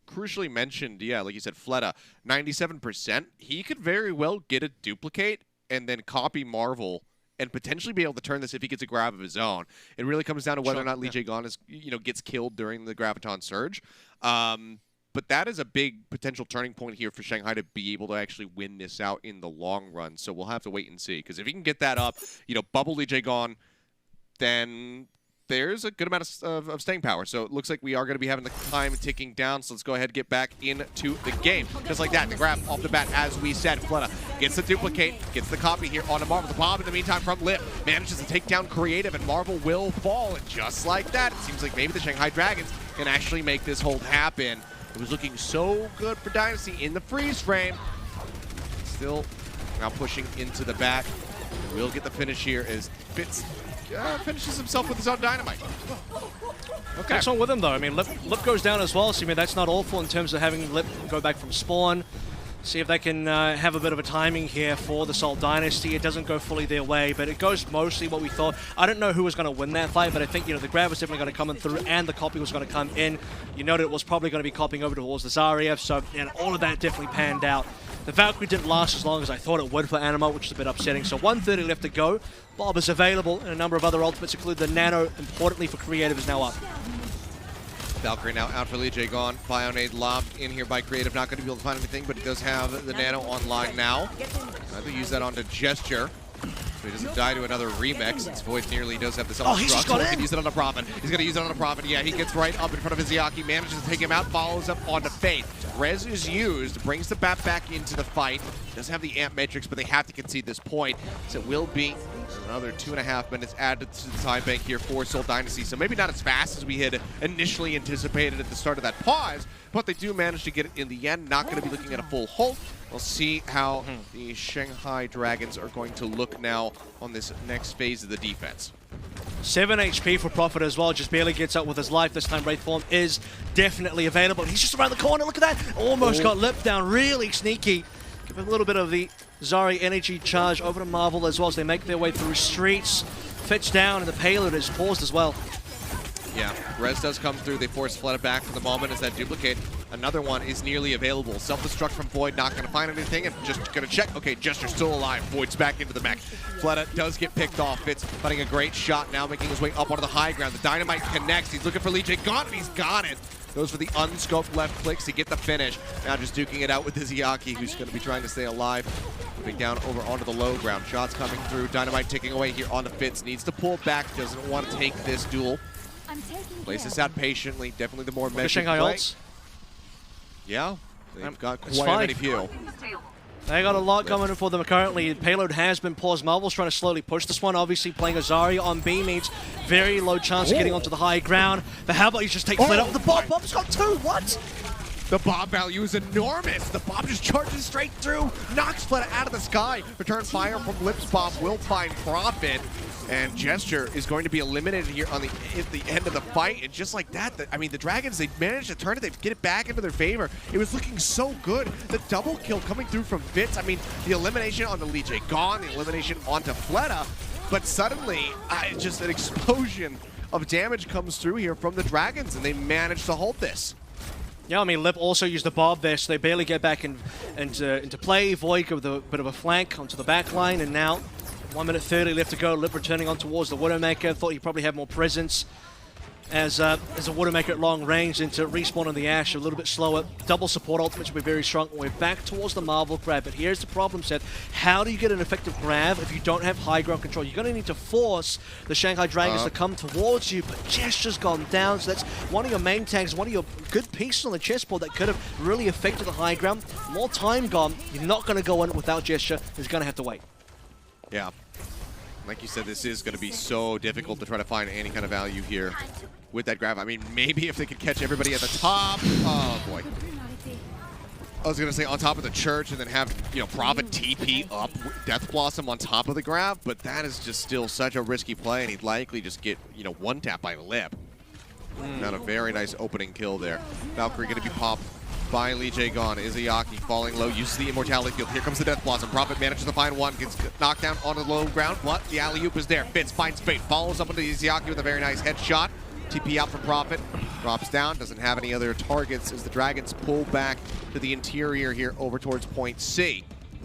crucially mentioned, yeah, like you said, Fleta, 97%. He could very well get a duplicate and then copy Marvel and potentially be able to turn this if he gets a Grav of his own. It really comes down to whether or not Lijiang is, gets killed during the Graviton Surge. But that is a big potential turning point here for Shanghai to be able to actually win this out in the long run. So we'll have to wait and see. Because if he can get that up, bubble Lijiang, then there's a good amount of staying power. So it looks like we are going to be having the time ticking down. So let's go ahead and get back into the game. Just like that, the grab off the bat, as we said. Fleta gets the duplicate, gets the copy here onto Marvel. The bomb in the meantime from Lip manages to take down Creative, and Marvel will fall. And just like that, it seems like maybe the Shanghai Dragons can actually make this hold happen. It was looking so good for Dynasty in the freeze frame. Still now pushing into the back. We'll get the finish here as Fitz finishes himself with his own dynamite. Okay. Next one with him, though. I mean, Lip goes down as well, so that's not awful in terms of having Lip go back from spawn. See if they can have a bit of a timing here for the Seoul Dynasty. It doesn't go fully their way, but it goes mostly what we thought. I don't know who was going to win that fight, but I think, the grab was definitely going to come in through, and the copy was going to come in. You noted it was probably going to be copying over towards the Zarya, so all of that definitely panned out. The Valkyrie didn't last as long as I thought it would for Animo, which is a bit upsetting. So 130 left to go. Bob is available, and a number of other ultimates, including the Nano, importantly for Creative, is now up. Valkyrie now out for Lijiang. Bionade lobbed in here by Creative. Not going to be able to find anything, but he does have the Nano online now. I think use that onto Gesture, so he doesn't die to another remix, since Void nearly does have the self-destruct. So he can use it on the Prophet. He's going to use it on the Prophet. Yeah, he gets right up in front of Iziaki, manages to take him out, follows up onto Faith. Res is used, brings the bat back into the fight. Doesn't have the amp matrix, but they have to concede this point. So it will be another 2.5 minutes added to the time bank here for Seoul Dynasty. So maybe not as fast as we had initially anticipated at the start of that pause, but they do manage to get it in the end. Not going to be looking at a full hold. We'll see how the Shanghai Dragons are going to look now on this next phase of the defense. 7 HP for Prophet as well, just barely gets up with his life. This time Wraith Form is definitely available. He's just around the corner, look at that! Almost got Lip down, really sneaky. Give a little bit of the Zarya energy charge over to Marvel as well as they make their way through streets. Fitch down, and the payload is paused as well. Yeah, Res does come through. They force Fleta back for the moment as that duplicate. Another one is nearly available. Self-destruct from Void, not going to find anything, and just going to check. Okay, Jester's still alive. Void's back into the mech. Fleta does get picked off. Fitz finding a great shot now, making his way up onto the high ground. The dynamite connects. He's looking for Lijiang, and he's got it. Goes for the unscoped left clicks to get the finish. Now just duking it out with Iziaki, who's going to be trying to stay alive. Moving down over onto the low ground. Shots coming through. Dynamite ticking away here onto Fitz. Needs to pull back. Doesn't want to take this duel. Plays this out patiently. Definitely the more measured Shanghai play. ults. Yeah, they've got quite a many few. They got a lot coming in for them currently. Payload has been paused. Marvel's trying to slowly push this one. Obviously playing a Zarya on B means very low chance of getting onto the high ground. But how about you just take Fleta up the bomb? Bob's got 2, what? The Bob value is enormous. The Bob just charges straight through, knocks Fleta out of the sky. Return fire from Lips Bob will find Profit. And Gesture is going to be eliminated here on at the end of the fight. And just like that, I mean, the Dragons, they managed to turn it. They get it back into their favor. It was looking so good. The double kill coming through from Fitz. I mean, the elimination on the Lijiang gone, the elimination onto Fleta. But suddenly, just an explosion of damage comes through here from the Dragons, and they managed to hold this. Yeah, I mean, Lip also used the Bob there, so they barely get back into play. Void with a bit of a flank onto the back line, and now 1 minute 30 left to go. Lip returning on towards the Widowmaker. Thought he probably had more presence as a Widowmaker at long range, into respawn on the Ashe a little bit slower. Double support ultimates will be very strong. We're back towards the Marvel grab, but here's the problem, Seth. How do you get an effective grab if you don't have high ground control? You're going to need to force the Shanghai Dragons to come towards you, but Gesture's gone down, so that's one of your main tags, one of your good pieces on the chessboard that could have really affected the high ground. More time gone. You're not going to go in without Gesture. He's going to have to wait. Yeah. Like you said, this is going to be so difficult to try to find any kind of value here with that grab. I mean, maybe if they could catch everybody at the top. Oh, boy. I was going to say on top of the church and then have, Prophet TP up Death Blossom on top of the grab, but that is just still such a risky play, and he'd likely just get, one tap by Lip. Not a very nice opening kill there. Valkyrie going to be popped by Lijiang gone. Izayaki falling low, uses the Immortality field. Here comes the Death Blossom. Prophet manages to find one, gets knocked down on the low ground, but the alley-oop is there. Fitz finds Fate, follows up into Izayaki with a very nice headshot. TP out from Prophet, drops down, doesn't have any other targets as the Dragons pull back to the interior here over towards point C.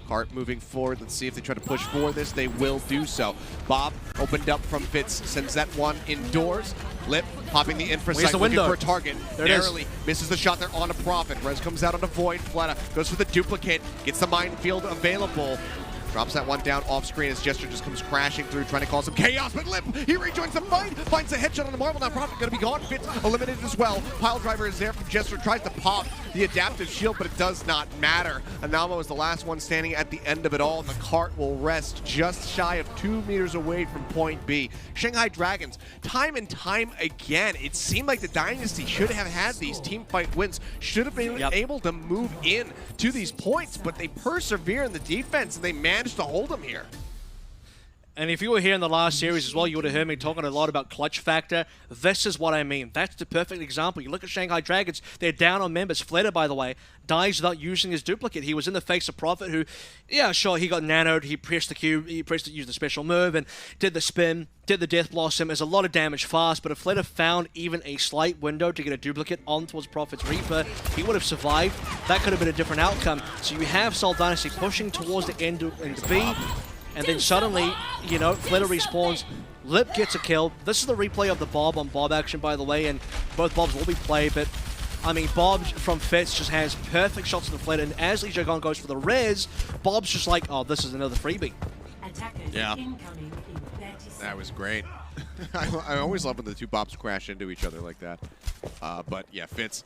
Cart moving forward. Let's see if they try to push for this. They will do so. Bob opened up from Fitz, sends that one indoors. Lip popping the infra site, looking for a target. Narrowly misses the shot there on a Prophet. Rez comes out onto Void. Fleta goes for the duplicate, gets the minefield available. Drops that one down off screen as Gesture just comes crashing through, trying to cause some chaos, but Lip, he rejoins the fight, finds a headshot on the marble. Now Prophet gonna be gone, Fitz eliminated as well. Pile driver is there from Gesture, tries to pop the adaptive shield, but it does not matter. Anamo is the last one standing at the end of it all, and the cart will rest just shy of 2 meters away from point B. Shanghai Dragons, time and time again, it seemed like the Dynasty should have had these team fight wins, should have been able to move in to these points, but they persevere in the defense, and they managed to hold them here. And if you were here in the last series as well, you would have heard me talking a lot about clutch factor. This is what I mean. That's the perfect example. You look at Shanghai Dragons, they're down on members. Fleta, by the way, dies without using his duplicate. He was in the face of Prophet, who, yeah, sure, he got nanoed. He pressed the Q, he pressed to use the special move and did the spin, did the Death Blossom. There's a lot of damage fast, but if Fleta found even a slight window to get a duplicate on towards Prophet's Reaper, he would have survived. That could have been a different outcome. So you have Seoul Dynasty pushing towards the end of B, and then suddenly, Fleta respawns. Lip gets a kill. This is the replay of the Bob on Bob action, by the way, and both Bobs will be played, but I mean, Bob from Fitz just has perfect shots to the Fleta, and as Lijiang goes for the res, Bob's just like, oh, this is another freebie. Yeah. That was great. I always love when the two Bobs crash into each other like that. But yeah, Fitz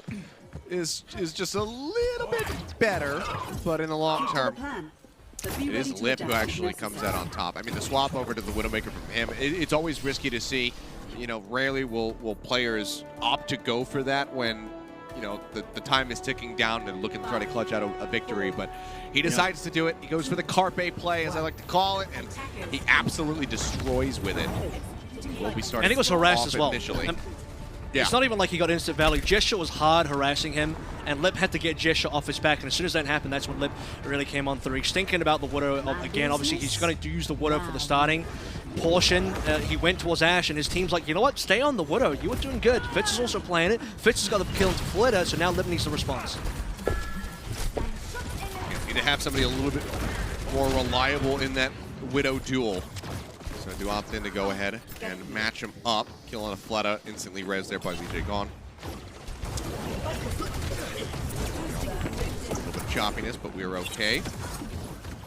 is just a little bit better, but in the long term, it is Lip who actually comes out on top. I mean, the swap over to the Widowmaker from him, it's always risky to see. Rarely will players opt to go for that when, the time is ticking down and looking to try to clutch out a victory. But he decides to do it. He goes for the Carpe play, as I like to call it, and he absolutely destroys with it. We'll be starting. And he was harassed as well. Initially. Yeah. It's not even like he got instant value. Gesture was hard harassing him, and Lip had to get Gesture off his back, and as soon as that happened, that's when Lip really came on through. He's thinking about the Widow again. Obviously, he's going to use the Widow for the starting portion. He went towards Ashe, and his team's like, you know what? Stay on the Widow. You were doing good. Fitz is also playing it. Fitz has got the kill into Fleta, so now Lip needs the response. You need to have somebody a little bit more reliable in that Widow duel. So I do opt in to go ahead and match him up. Kill on a Fleta, instantly res there by Lijiang gone. A little bit of choppiness, but we're okay.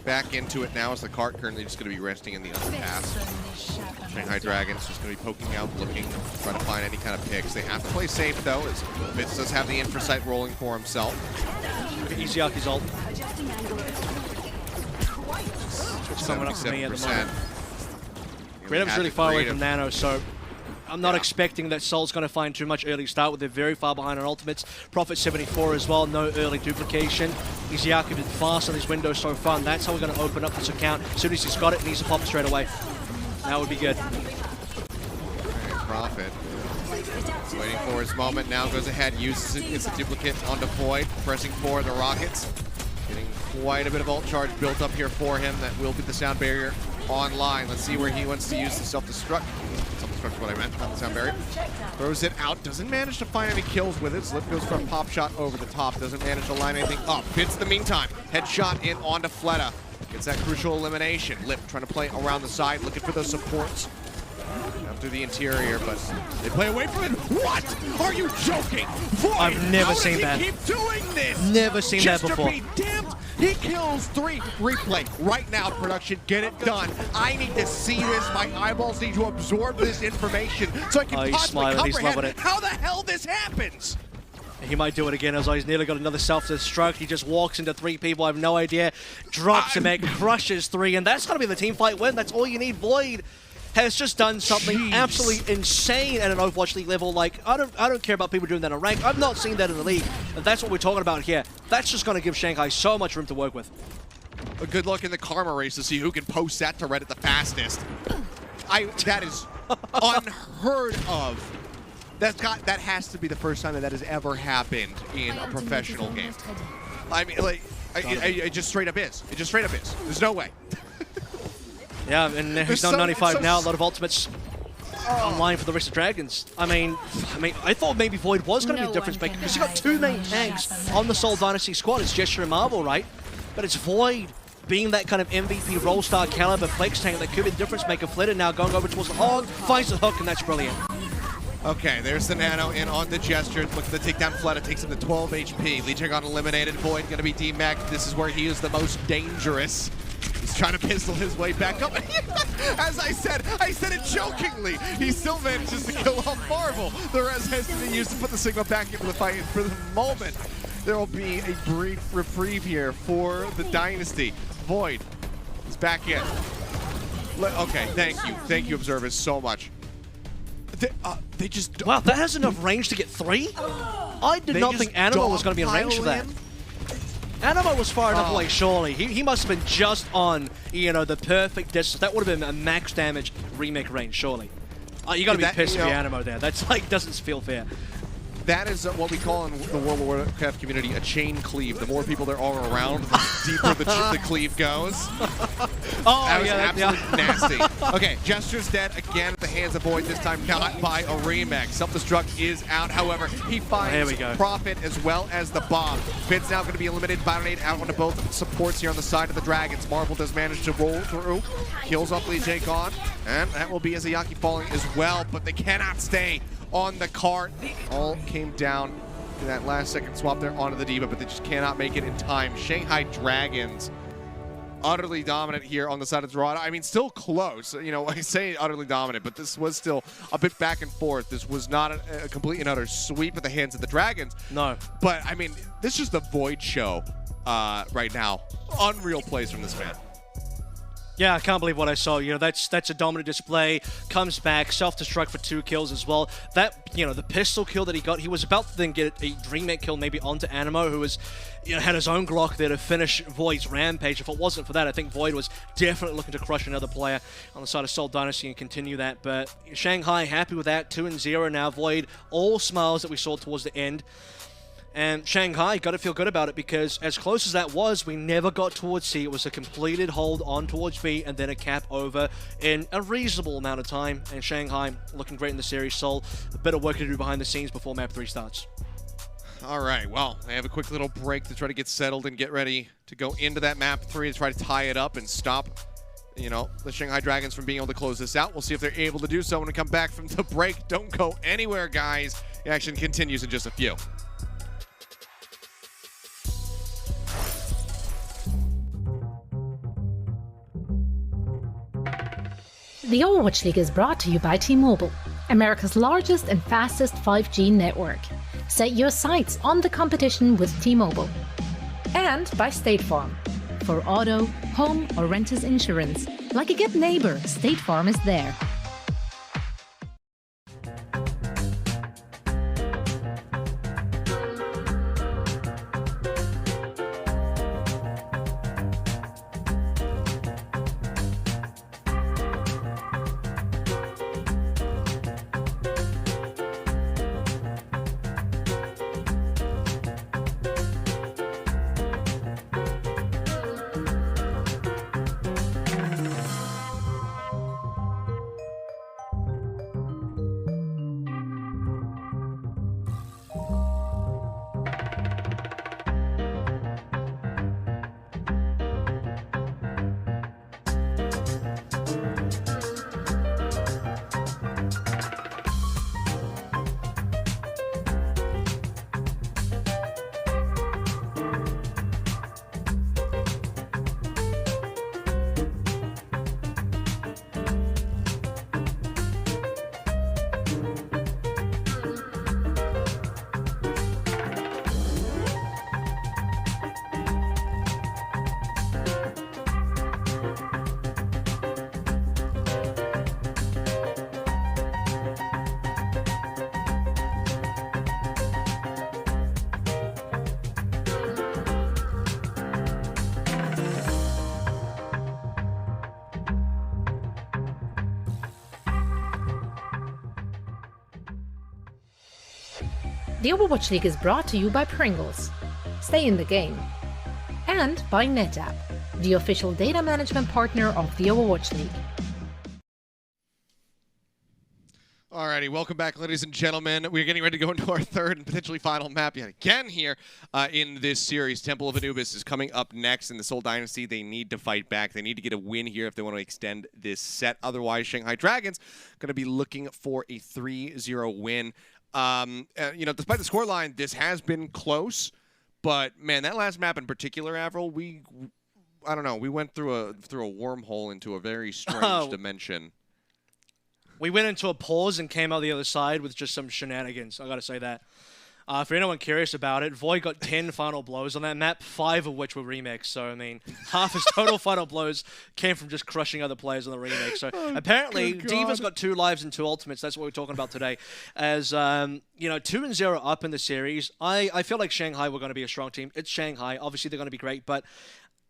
Back into it now as the cart currently just going to be resting in the underpass. Shanghai Dragons just going to be poking out, looking, trying to find any kind of picks. They have to play safe though, as Fitz does have the infra sight rolling for himself. Izayaki's ult. Switch coming up for me at the moment. Freedom's really far away from Nano, so I'm not expecting that Seoul's going to find too much early start with they're very far behind on ultimates. Prophet 74 as well, no early duplication. Iziaki been fast on his window so far, and that's how we're going to open up this account. As soon as he's got it, he needs to pop straight away. That would be good. Prophet waiting for his moment, now goes ahead, uses it, gets a duplicate onto Void, pressing for the Rockets. Getting quite a bit of ult charge built up here for him. That will be the sound barrier online. Let's see where he wants to use the self-destruct. Self-destruct is what I meant, not the sound barrier. Throws it out, doesn't manage to find any kills with it. Slip goes for a pop shot over the top, doesn't manage to line anything up. Fits the meantime, headshot in onto Fleta. Gets that crucial elimination. Lip trying to play around the side, looking for those supports. Down through the interior, but they play away from it. What? Are you joking? Void, I've never seen that. Keep doing this. Never seen that before. Just to be damned, he kills 3. Replay right now, production. Get it done. I need to see this. My eyeballs need to absorb this information so I can possibly comprehend how the hell this happens. He might do it again as well. He's nearly got another self-destruct. He just walks into 3 people. I have no idea. Drops him, crushes 3, and that's going to be the team fight win. That's all you need. Void has just done something absolutely insane at an Overwatch League level. Like, I don't care about people doing that on rank. I've not seen that in the league. And that's what we're talking about here. That's just going to give Shanghai so much room to work with. A good luck in the karma race to see who can post that to Reddit the fastest. That is unheard of. That has to be the first time that has ever happened in a professional game. I mean, like, it just straight up is. It just straight up is. There's no way. Yeah, and he's on 95 now. A lot of ultimates online for the rest of Dragons. I mean, I thought maybe Void was going to be a difference maker because you got 2 main tanks on the Seoul Dynasty squad. It's Gesture and Marvel, right? But it's Void being that kind of MVP role-star caliber flex tank that could be the difference maker. Flitter now going over towards the hog, finds the hook, and that's brilliant. Okay, there's the Nano in on the Gesture. Looking to take down Fleta, takes him to 12 HP. Lijiang got eliminated. Void going to be DMAC. This is where he is the most dangerous. He's trying to pistol his way back up. As I said it jokingly. He still manages to kill off Marvel. The res has to be used to put the Sigma back into the fight. And for the moment, there will be a brief reprieve here for the Dynasty. Void is back in. Okay, thank you, observers, so much. They just wow, that has enough range to get 3? I did not think Animo was going to be in range for that. Animo was far enough away, surely. He must have been just on, the perfect distance. That would have been a max damage remake range, surely. You got to be pissed with the Animo there. That's like, doesn't feel fair. That is what we call in the World of Warcraft community a chain cleave. The more people there are around, the deeper the cleave goes. That was absolutely nasty. Okay, Gesture's dead again at the hands of Void, this time not by a remix. Self-destruct is out, however, he finds Prophet as well as the bomb. Fit's now going to be eliminated. Bionate out onto both supports here on the side of the Dragons. Marvel does manage to roll through, kills off Lijiang gone, and that will be Iziaki falling as well, but they cannot stay on the cart. All came down in that last second swap there onto the Diva, but they just cannot make it in time. Shanghai Dragons utterly dominant here on the side of Dorado. I mean, still close. I say utterly dominant, but this was still a bit back and forth. This was not a complete and utter sweep at the hands of the Dragons. No. But, I mean, this is the Void show right now. Unreal plays from this man. Yeah, I can't believe what I saw. That's a dominant display. Comes back, self-destruct for 2 kills as well. That, the pistol kill that he got, he was about to then get a Dreammate kill maybe onto Animo, who was, had his own Glock there to finish Void's rampage. If it wasn't for that, I think Void was definitely looking to crush another player on the side of Seoul Dynasty and continue that. But Shanghai happy with that, 2-0 now. Void, all smiles that we saw towards the end. And Shanghai got to feel good about it because as close as that was, we never got towards C. It was a completed hold on towards B and then a cap over in a reasonable amount of time. And Shanghai looking great in the series. Seoul, a bit of work to do behind the scenes before map 3 starts. All right, well, they have a quick little break to try to get settled and get ready to go into that map 3 to try to tie it up and stop, the Shanghai Dragons from being able to close this out. We'll see if they're able to do so when we come back from the break. Don't go anywhere, guys. The action continues in just a few. The Overwatch League is brought to you by T-Mobile, America's largest and fastest 5G network. Set your sights on the competition with T-Mobile. And by State Farm. For auto, home, or renters insurance, like a good neighbor, State Farm is there. The Overwatch League is brought to you by Pringles. Stay in the game. And by NetApp, the official data management partner of the Overwatch League. Alrighty, welcome back, ladies and gentlemen. We're getting ready to go into our third and potentially final map yet again here in this series. Temple of Anubis is coming up next in the Seoul Dynasty. They need to fight back. They need to get a win here if they want to extend this set. Otherwise, Shanghai Dragons going to be looking for a 3-0 win. You know, despite the scoreline, this has been close. But man, that last map in particular, Avril, I don't know, we went through a wormhole into a very strange dimension. We went into a pause and came out the other side with just some shenanigans. I gotta say that. For anyone curious about it, Void got 10 final blows on that map, 5 of which were remakes. So, I mean, half his total final blows came from just crushing other players on the remake. So, apparently, D.Va's got 2 lives and 2 ultimates. That's what we're talking about today. As, you know, 2-0 up in the series. I feel like Shanghai were going to be a strong team. It's Shanghai. Obviously, they're going to be great, but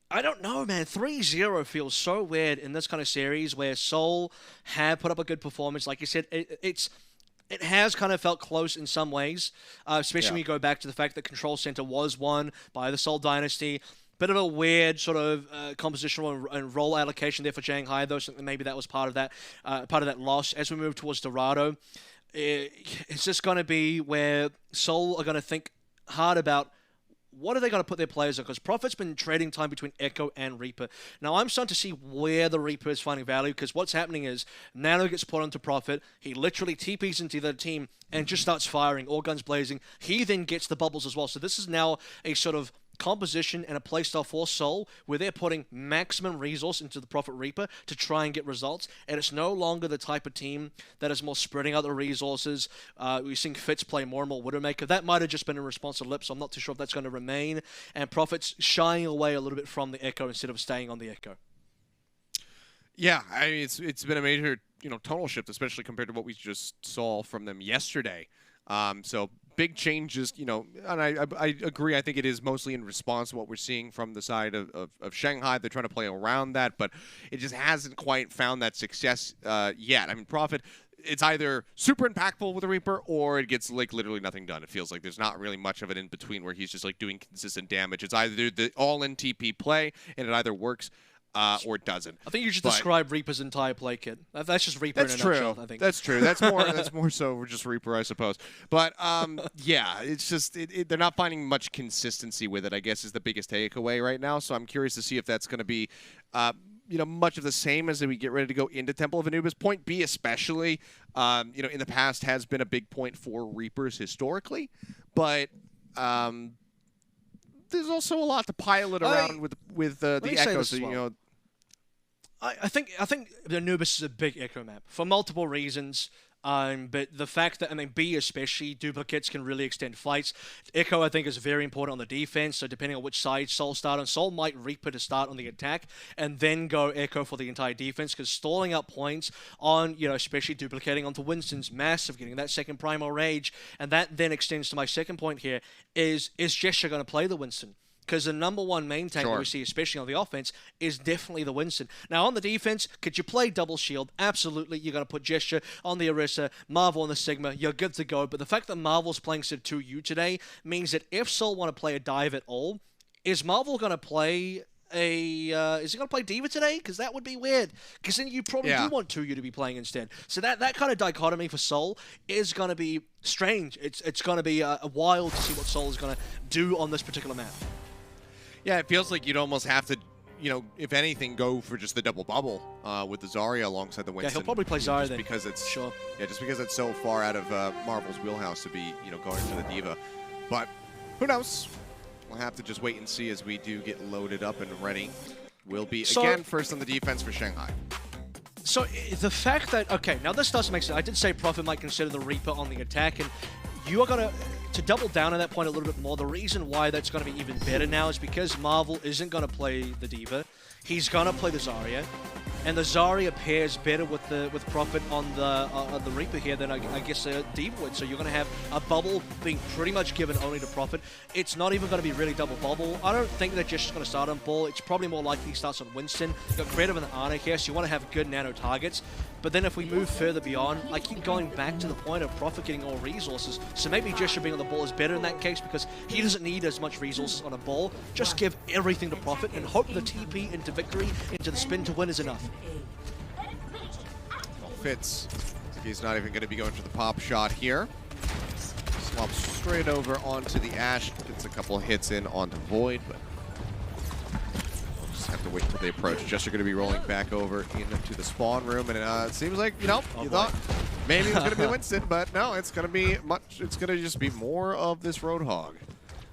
I don't know, man. 3-0 feels so weird in this kind of series where Seoul have put up a good performance. Like you said, it has kind of felt close in some ways, especially when you go back to the fact that Control Center was won by the Seoul Dynasty. Bit of a weird sort of compositional and role allocation there for Shanghai, though. So maybe that was part of that loss. As we move towards Dorado, it's just going to be where Seoul are going to think hard about what are they going to put their players on? Because Prophet's been trading time between Echo and Reaper. Now, I'm starting to see where the Reaper is finding value, because what's happening is Nano gets put onto Prophet. He literally TPs into the team and just starts firing, all guns blazing. He then gets the bubbles as well. So this is now a sort of composition and a playstyle for Seoul where they're putting maximum resource into the Prophet Reaper to try and get results, and it's no longer the type of team that is more spreading out the resources. We're seeing Fitz play more and more Widowmaker. That might have just been in response to Lip, so I'm not too sure if that's going to remain, and Prophet's shying away a little bit from the Echo instead of staying on the Echo. Yeah, I mean, it's been a major, you know, tonal shift, especially compared to what we just saw from them yesterday. So big changes, you know, and I agree. I think it is mostly in response to what we're seeing from the side of Shanghai. They're trying to play around that, but it just hasn't quite found that success yet. I mean, Prophet, it's either super impactful with the Reaper or it gets like literally nothing done. It feels like there's not really much of it in between where he's just like doing consistent damage. It's either the all-in TP play and it either works or it doesn't. I think you should describe Reaper's entire play kit. That's just Reaper in a nutshell, I think. That's true. That's more so just Reaper, I suppose. But yeah, it's just they're not finding much consistency with it, I guess, is the biggest takeaway right now. So I'm curious to see if that's going to be you know, much of the same as we get ready to go into Temple of Anubis. Point B especially, you know, in the past has been a big point for Reapers historically, but there's also a lot to pile it around with the Echoes. So, you know, I think the Anubis is a big Echo map for multiple reasons. But the fact that, I mean, B especially, duplicates can really extend fights. Echo, I think, is very important on the defense, so depending on which side Seoul start on, Seoul might Reaper to start on the attack, and then go Echo for the entire defense, because stalling out points on, you know, especially duplicating onto Winston's massive, getting that second Primal Rage, and that then extends to my second point here, is Gesture going to play the Winston? Because the number one main tank that we see, especially on the offense, is definitely the Winston. Now, on the defense, could you play double shield? Absolutely. You're going to put Gesture on the Orisa, Marvel on the Sigma. You're good to go. But the fact that Marvel's playing Civ 2U today means that if Seoul want to play a dive at all, is Marvel going to play is he going to play D.Va today? Because that would be weird. Because then you probably do want 2U to be playing instead. So that kind of dichotomy for Seoul is going to be strange. It's going to be wild to see what Seoul is going to do on this particular map. Yeah, it feels like you'd almost have to, if anything, go for just the double bubble with the Zarya alongside the Winston. Yeah, he'll probably play Zarya then. Because it's sure. Yeah, just because it's so far out of Marvel's wheelhouse to be, going for the D.Va. But who knows? We'll have to just wait and see as we do get loaded up and ready. We'll be, again, first on the defense for Shanghai. So the fact that, okay, now this does make sense. I did say Prophet might consider the Reaper on the attack, and you are going to double down on that point a little bit more. The reason why that's going to be even better now is because Marvel isn't going to play the D.Va. He's going to play the Zarya. And the Zarya pairs better with Prophet on the Reaper here than I guess D.Va would. So you're going to have a bubble being pretty much given only to Prophet. It's not even going to be really double bubble. I don't think they're just going to start on Ball. It's probably more likely he starts on Winston. You've got Creative and Ana here, so you want to have good nano targets. But then if we move further beyond, I keep going back to the point of Prophet getting all resources. So maybe Gesture being on the Ball is better in that case because he doesn't need as much resources on a Ball. Just give everything to Prophet and hope the TP into victory, into the spin to win is enough. Fitz. He's not even going to be going for the pop shot here. Swaps straight over onto the Ashe. Gets a couple hits in onto Void, but we'll just have to wait until they approach. Just are going to be rolling back over into the spawn room, and it seems like, you thought maybe it was going to be Winston, but no, it's going to be it's going to just be more of this Roadhog.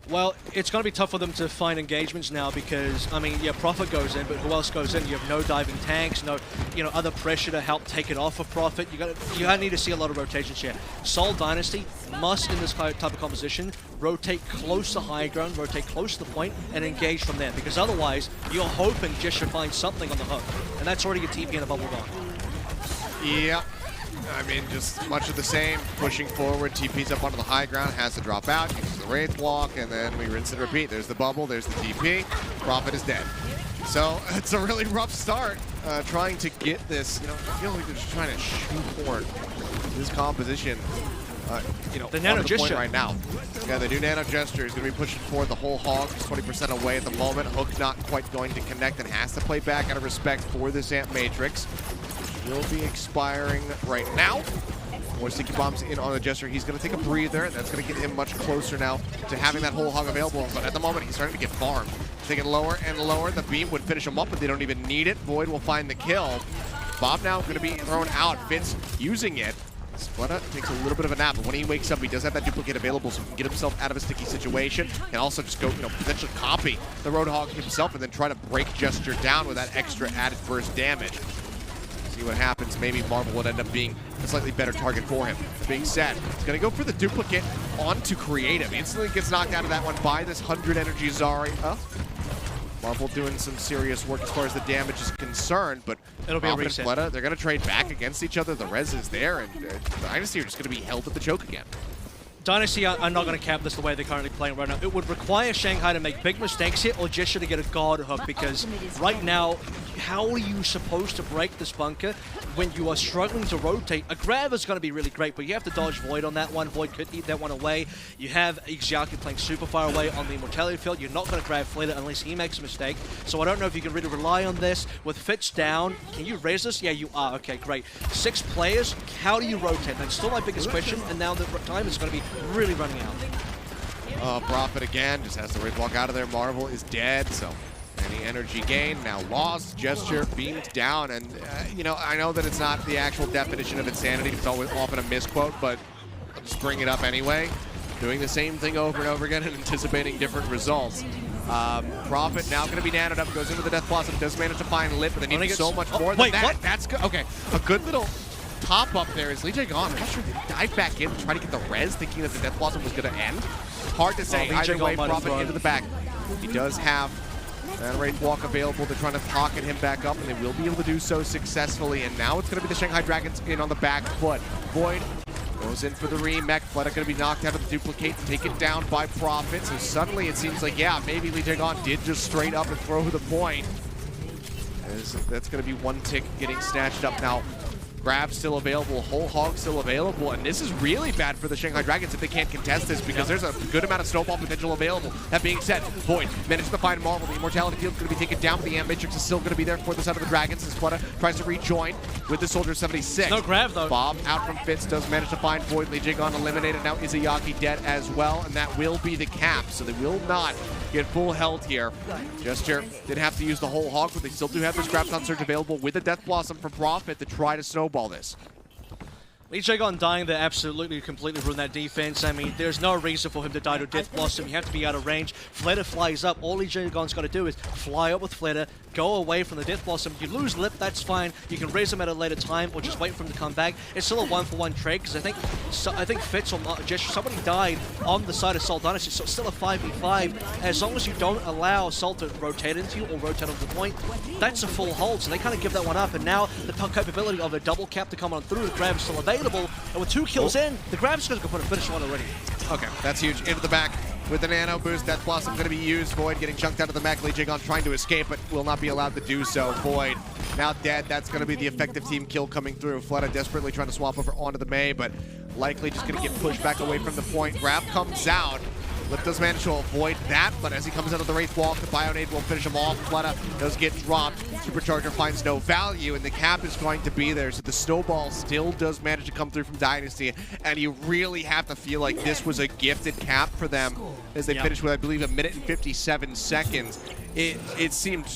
Well, it's going to be tough for them to find engagements now because, I mean, yeah, Prophet goes in, but who else goes in? You have no diving tanks, no, other pressure to help take it off of Prophet. You need to see a lot of rotations here. Seoul Dynasty must, in this type of composition, rotate close to high ground, rotate close to the point, and engage from there. Because otherwise, you're hoping just to find something on the hook. And that's already a TP and a bubble gone. Yep. I mean, just much of the same. Pushing forward, TP's up onto the high ground, has to drop out, uses the Wraith Walk, and then we rinse and repeat. There's the bubble, there's the TP. Prophet is dead. So it's a really rough start trying to get this. I feel like they're just trying to shoehorn this composition. The nano gesture right now. Yeah, the new nano gesture is going to be pushing forward the whole hog. 20% away at the moment. Hook not quite going to connect and has to play back out of respect for this Amp Matrix. Will be expiring right now. More sticky bombs in on the Jester. He's going to take a breather. That's going to get him much closer now to having that whole hog available. But at the moment, he's starting to get farmed. Taking lower and lower. The beam would finish him up, but they don't even need it. Void will find the kill. Bob now going to be thrown out. Fitz using it. Spletta takes a little bit of a nap, but when he wakes up, he does have that duplicate available, so he can get himself out of a sticky situation and also just go, potentially copy the Roadhog himself and then try to break Gesture down with that extra added burst damage. See what happens. Maybe Marvel would end up being a slightly better target for him. Being said, he's going to go for the duplicate onto Creative. Instantly gets knocked out of that one by this 100 energy Zarya. Marvel doing some serious work as far as the damage is concerned, but it'll be a reset. Spletta, they're going to trade back against each other. The res is there, and Dynasty are just going to be held at the choke again. Dynasty are not going to cap this the way they're currently playing right now. It would require Shanghai to make big mistakes here or Gesture to get a guard hook because right now, how are you supposed to break this bunker when you are struggling to rotate? A grab is going to be really great, but you have to dodge Void on that one. Void could eat that one away. You have Xiaoki playing super far away on the Immortality field. You're not going to grab Flater unless he makes a mistake. So I don't know if you can really rely on this. With Fitz down, can you raise this? Yeah, you are. Okay, great. 6 players, how do you rotate? That's still my biggest question, and now the time is going to be really running out. Prophet again, just has to Wraith Walk out of there. Marvel is dead, so any energy gain now lost. Gesture beamed down, and I know that it's not the actual definition of insanity. It's always often a misquote, but I'll just bring it up anyway. Doing the same thing over and over again and anticipating different results. Prophet now going to be nanoed up, goes into the Death Blossom, does manage to find Lit, but they need so much more than that. What? That's good. Okay, a good little top up there is Lijiang gone. I'm not sure if they dive back in to try to get the res, thinking that the Death Blossom was going to end. Hard to say. Either way, Prophet into the back. He does have that Wraith Walk available. They're trying to pocket him back up, and they will be able to do so successfully. And now it's going to be the Shanghai Dragons in on the back foot. Void Goes in for the remech. Fleta going to be knocked out of the duplicate, taken down by Prophet. So suddenly it seems like, yeah, maybe Lijiang did just straight up and throw the point. That's going to be one tick getting snatched up now. Grab still available, whole hog still available, and this is really bad for the Shanghai Dragons if they can't contest this because there's a good amount of snowball potential available. That being said, Void managed to find Marvel. The Immortality Field is going to be taken down, but the Amp Matrix is still going to be there for the side of the Dragons as Fleta tries to rejoin with the Soldier 76. No grab, though. Bob out from Fitz does manage to find Void. Lijiang eliminated. Now Izayaki dead as well, and that will be the cap, so they will not get full health here. Gesture did have to use the whole hog, but they still do have this Graviton Surge available with the Death Blossom from Prophet to try to snowball this. Lijiang dying there absolutely completely ruined that defense. I mean, there's no reason for him to die to Death Blossom. You have to be out of range. Fleta flies up. All Lijiang's got to do is fly up with Fleta, go away from the Death Blossom. You lose Lip, that's fine. You can raise him at a later time or just wait for him to come back. It's still a 1-for-1 trade because I think Fitz or Gesture, somebody died on the side of Seoul Dynasty, so it's still a 5v5. As long as you don't allow Seoul to rotate into you or rotate onto the point, that's a full hold. So they kind of give that one up, and now the capability of a double cap to come on through, the grab is still available. And with 2 kills in, the grab's going to go put a finish on already. Okay, that's huge. Into the back with the nano boost. Death Blossom going to be used. Void getting chunked out of the mech. Lijiang trying to escape, but will not be allowed to do so. Void now dead. That's going to be the effective team kill coming through. Fleta desperately trying to swap over onto the May, but likely just going to get pushed back away from the point. Grab comes out. Lip does manage to avoid that, but as he comes out of the Wraith Walk, the Bionade will finish him off. Fleta does get dropped. Supercharger finds no value, and the cap is going to be there, so the snowball still does manage to come through from Dynasty, and you really have to feel like this was a gifted cap for them as they finished with, I believe, 1 minute and 57 seconds. It seemed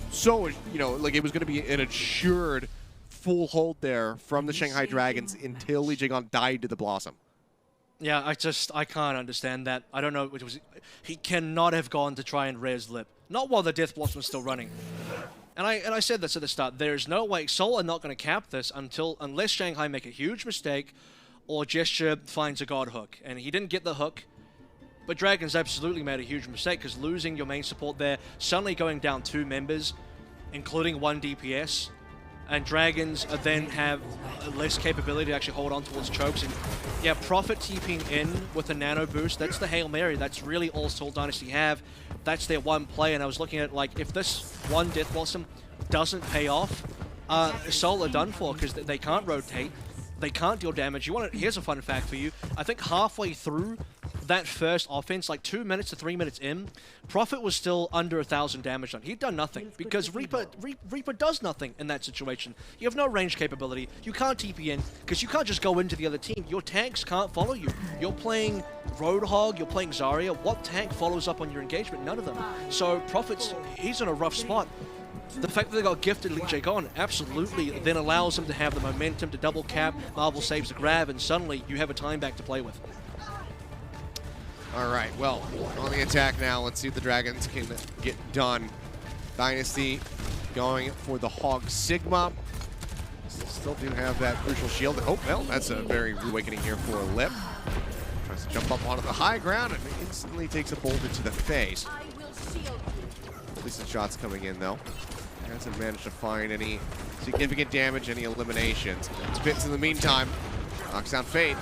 so, like it was going to be an assured full hold there from the Shanghai Dragons until Lijiang died to the Blossom. Yeah, I can't understand that. I don't know. He cannot have gone to try and res Lip. Not while the Death Blossom is still running. And I said this at the start. There's no way. Seoul are not going to cap this unless Shanghai make a huge mistake or Gesture finds a God hook. And he didn't get the hook. But Dragons absolutely made a huge mistake because losing your main support there, suddenly going down 2 members, including 1 DPS. And Dragons then have less capability to actually hold on towards chokes. And yeah, Prophet TPing in with a nano boost, that's the Hail Mary. That's really all Seoul Dynasty have. That's their one play. And I was looking at, like, if this one Death Blossom doesn't pay off, Seoul are done for because they can't rotate. They can't deal damage. Here's a fun fact for you. I think halfway through that first offense, like 2 minutes to 3 minutes in, Prophet was still under 1,000 damage done. He'd done nothing because Reaper does nothing in that situation. You have no range capability. You can't TP in because you can't just go into the other team. Your tanks can't follow you. You're playing Roadhog, you're playing Zarya. What tank follows up on your engagement? None of them. So Prophet's, he's in a rough spot. The fact that they got gifted Lijiang absolutely then allows them to have the momentum to double cap, Marvel saves the grab, and suddenly you have a time back to play with. All right, well, on the attack now. Let's see if the Dragons can get done. Dynasty going for the Hog Sigma. Still do have that crucial shield. Oh, well, that's a very reawakening here for Lip. Tries to jump up onto the high ground and instantly takes a boulder to the face. Decent shots coming in, though. Hasn't managed to find any significant damage, any eliminations. Spits in the meantime. Knocks down Fate.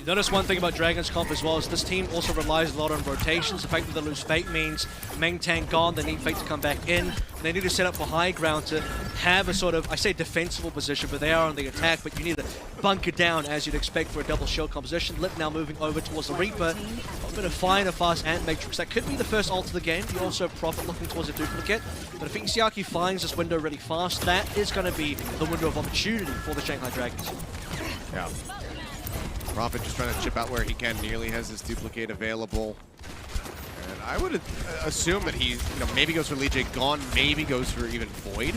You notice one thing about Dragons comp as well is this team also relies a lot on rotations. The fact that they lose Fate means main tank gone, they need Fate to come back in. They need to set up for high ground to have a sort of, I say defensible position, but they are on the attack, but you need to bunker down as you'd expect for a double shield composition. Lip now moving over towards the Reaper. I'm going to find a fast Ant Matrix. That could be the first ult of the game. You also have Prophet looking towards a duplicate. But if Izayaki finds this window really fast, that is going to be the window of opportunity for the Shanghai Dragons. Yeah. Prophet just trying to chip out where he can. Nearly has his duplicate available. And I would assume that he, maybe goes for Lijiang, maybe goes for even Void.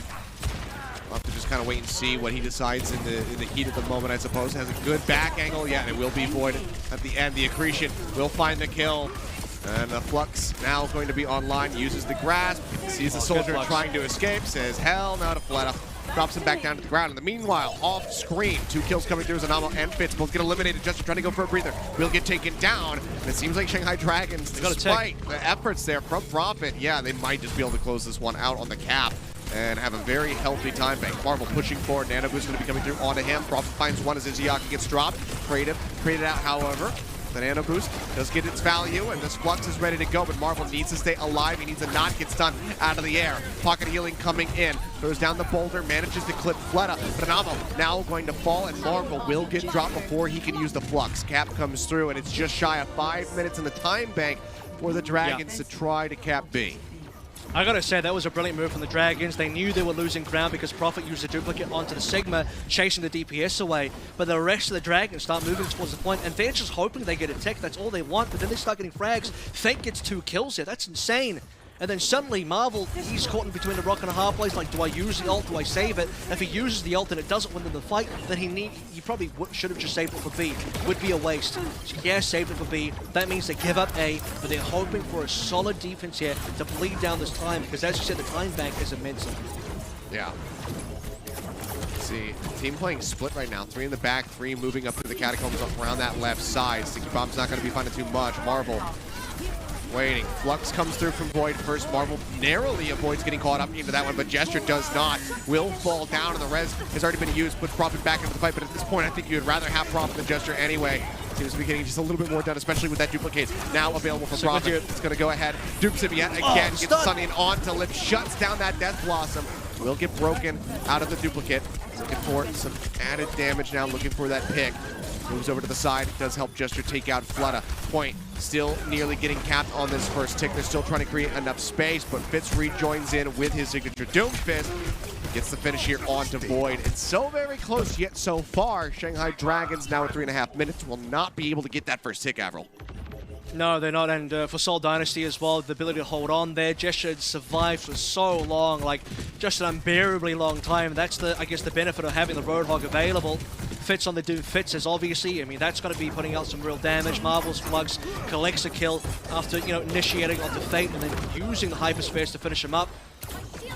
We'll have to just kind of wait and see what he decides in the heat of the moment, I suppose. Has a good back angle. Yeah, and it will be Void at the end. The Accretion will find the kill. And the Flux now going to be online. Uses the grasp. Sees the soldier trying to escape. Says, hell no to Fleta. Drops him back down to the ground. In the meanwhile, off screen, 2 kills coming through as Anamo and Fitz both get eliminated. Just trying to go for a breather. Will get taken down. And it seems like Shanghai Dragons, despite the efforts there from Prophet, yeah, they might just be able to close this one out on the cap. and have a very healthy time bank. Marvel pushing forward. Anubis going to be coming through onto him. Prophet finds one as Izayaki gets dropped. Created out, however. The Nano Boost does get its value, and this Flux is ready to go, but Marvel needs to stay alive. He needs a knock, gets done out of the air. Pocket healing coming in. Throws down the boulder, manages to clip Fleta. But Anamo now going to fall, and Marvel will get dropped before he can use the Flux. Cap comes through, and it's just shy of 5 minutes in the time bank for the Dragons to try to cap B. I gotta say, that was a brilliant move from the Dragons. They knew they were losing ground because Prophet used a duplicate onto the Sigma, chasing the DPS away. But the rest of the Dragons start moving towards the point, and they're just hoping they get a tick. That's all they want, but then they start getting frags. Fake gets 2 kills here. That's insane. And then suddenly, Marvel, he's caught in between the rock and a hard place. Like, do I use the ult? Do I save it? If he uses the ult and it doesn't win in the fight, then he probably should have just saved it for B. Would be a waste. So yeah, saved it for B. That means they give up A, but they're hoping for a solid defense here to bleed down this time, because as you said, the time bank is immense. Yeah. See, team playing split right now. 3 in the back, 3 moving up to the catacombs up around that left side. Sticky Bomb's not going to be finding too much. Marvel waiting. Flux comes through from Void first. Marvel narrowly avoids getting caught up into that one, but Gesture does not. Will fall down, and the res has already been used. Put Prophet back into the fight, but at this point, I think you'd rather have Prophet than Gesture anyway. Seems to be getting just a little bit more done, especially with that duplicate now available for Prophet. It's going to go ahead. Dupes him yet again. Gets Sunny and onto Lip. Shuts down that Death Blossom. Will get broken out of the duplicate. Looking for some added damage now, looking for that pick. Moves over to the side, does help Gesture take out Fleta. Point still nearly getting capped on this first tick. They're still trying to create enough space, but Fitz rejoins in with his signature Doom Fist. Gets the finish here onto Void. It's so very close yet so far. Shanghai Dragons now at 3.5 minutes will not be able to get that first tick, Avril. No, they're not, and for Seoul Dynasty as well, the ability to hold on there. Gesture had survived for so long, like just an unbearably long time. That's the, I guess, the benefit of having the Roadhog available. Fits on the Doom Fits as obviously, I mean, that's going to be putting out some real damage. Marvel's Plugs collects a kill after, initiating onto Fate and then using the Hyperspace to finish him up.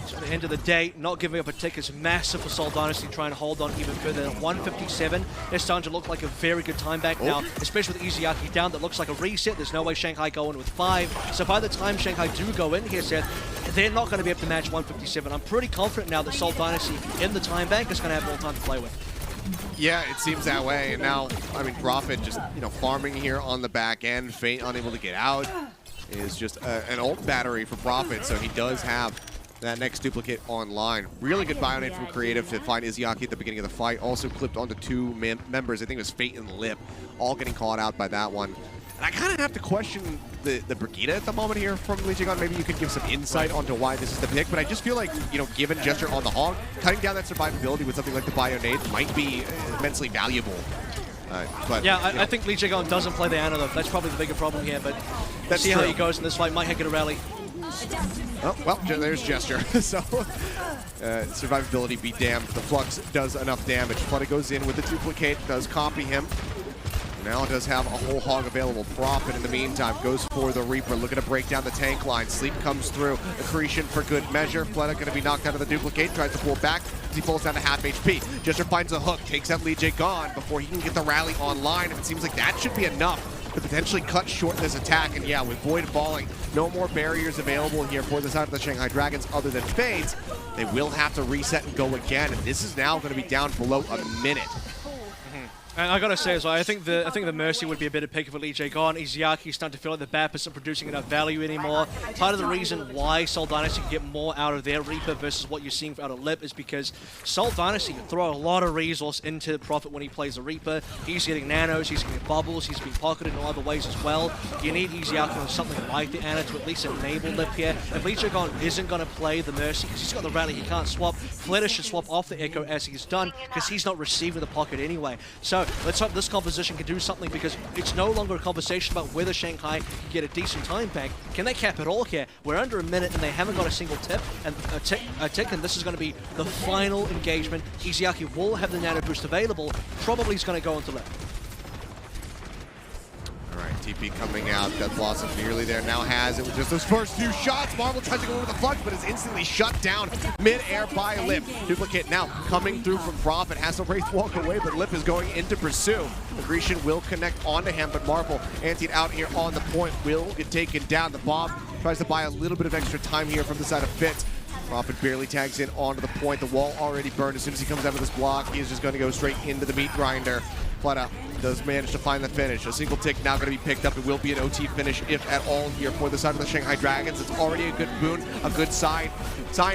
So at the end of the day, not giving up a tick is massive for Seoul Dynasty, trying to hold on even further. 157, they're starting to look like a very good time back now, especially with Izayaki down. That looks like a reset. There's no way Shanghai go in with 5. So by the time Shanghai do go in here, Seth, they're not going to be able to match 157. I'm pretty confident now that Seoul Dynasty in the time bank is going to have more time to play with. Yeah, it seems that way. And now, I mean, Prophet just, farming here on the back end. Fate unable to get out is just an ult battery for Prophet, so he does have that next duplicate online. Really good bionade from Creative to find Izayaki at the beginning of the fight. Also clipped onto 2 members. I think it was Fate and Lip, all getting caught out by that one. And I kind of have to question the Brigitte at the moment here from Lijiang. Maybe you could give some insight onto why this is the pick, but I just feel like, given Gesture on the Hog, cutting down that survivability with something like the bionade might be immensely valuable. But yeah, I think Lijiang doesn't play the Ana though. That's probably the bigger problem here, but let's see how he goes in this fight. Might get a rally. Oh, well, there's Gesture. So, survivability be damned. The Flux does enough damage. Fleta goes in with the duplicate, does copy him. Now does have a whole Hog available. Prophet in the meantime goes for the Reaper, looking to break down the tank line. Sleep comes through. Accretion for good measure. Fleta going to be knocked out of the duplicate, tries to pull back as he falls down to half HP. Gesture finds a hook, takes out Lijiang before he can get the rally online, and it seems like that should be enough to potentially cut short this attack. And yeah, with Void falling, no more barriers available here for the side of the Shanghai Dragons other than Fades. They will have to reset and go again, and this is now going to be down below a minute. And I gotta say as well, I think the Mercy would be a better pick for Lijiang. Izayaki's starting to feel like the BAP isn't producing enough value anymore. Part of the reason why Seoul Dynasty can get more out of their Reaper versus what you're seeing out of Lip is because Seoul Dynasty can throw a lot of resource into Prophet when he plays the Reaper. He's getting nanos, he's getting bubbles, he's being pocketed in other ways as well. You need Izayaki on something like the Ana to at least enable Lip here. If Lijiang isn't going to play the Mercy because he's got the rally, he can't swap. Fleta should swap off the Echo as he's done because he's not receiving the pocket anyway. So let's hope this composition can do something because it's no longer a conversation about whether Shanghai can get a decent time back. Can they cap it all here? We're under a minute and they haven't got a single tip and a tick, and this is going to be the final engagement. Izayaki will have the nano boost available. Probably is going to go into Lip. Alright, TP coming out. Death Blossom nearly there. Now has it with just those first few shots. Marvel tries to go over the Flux, but is instantly shut down mid-air by Lip. Duplicate now coming through from Prophet. Has to Wraith walk away, but Lip is going into pursuit. Grecian will connect onto him, but Marvel antied out here on the point. Will get taken down. The bomb tries to buy a little bit of extra time here from the side of Fitz. Prophet barely tags in onto the point. The wall already burned. As soon as he comes out of this block, he is just going to go straight into the meat grinder. Fleta does manage to find the finish. A single tick now going to be picked up. It will be an OT finish, if at all, here for the side of the Shanghai Dragons. It's already a good boon, a good sign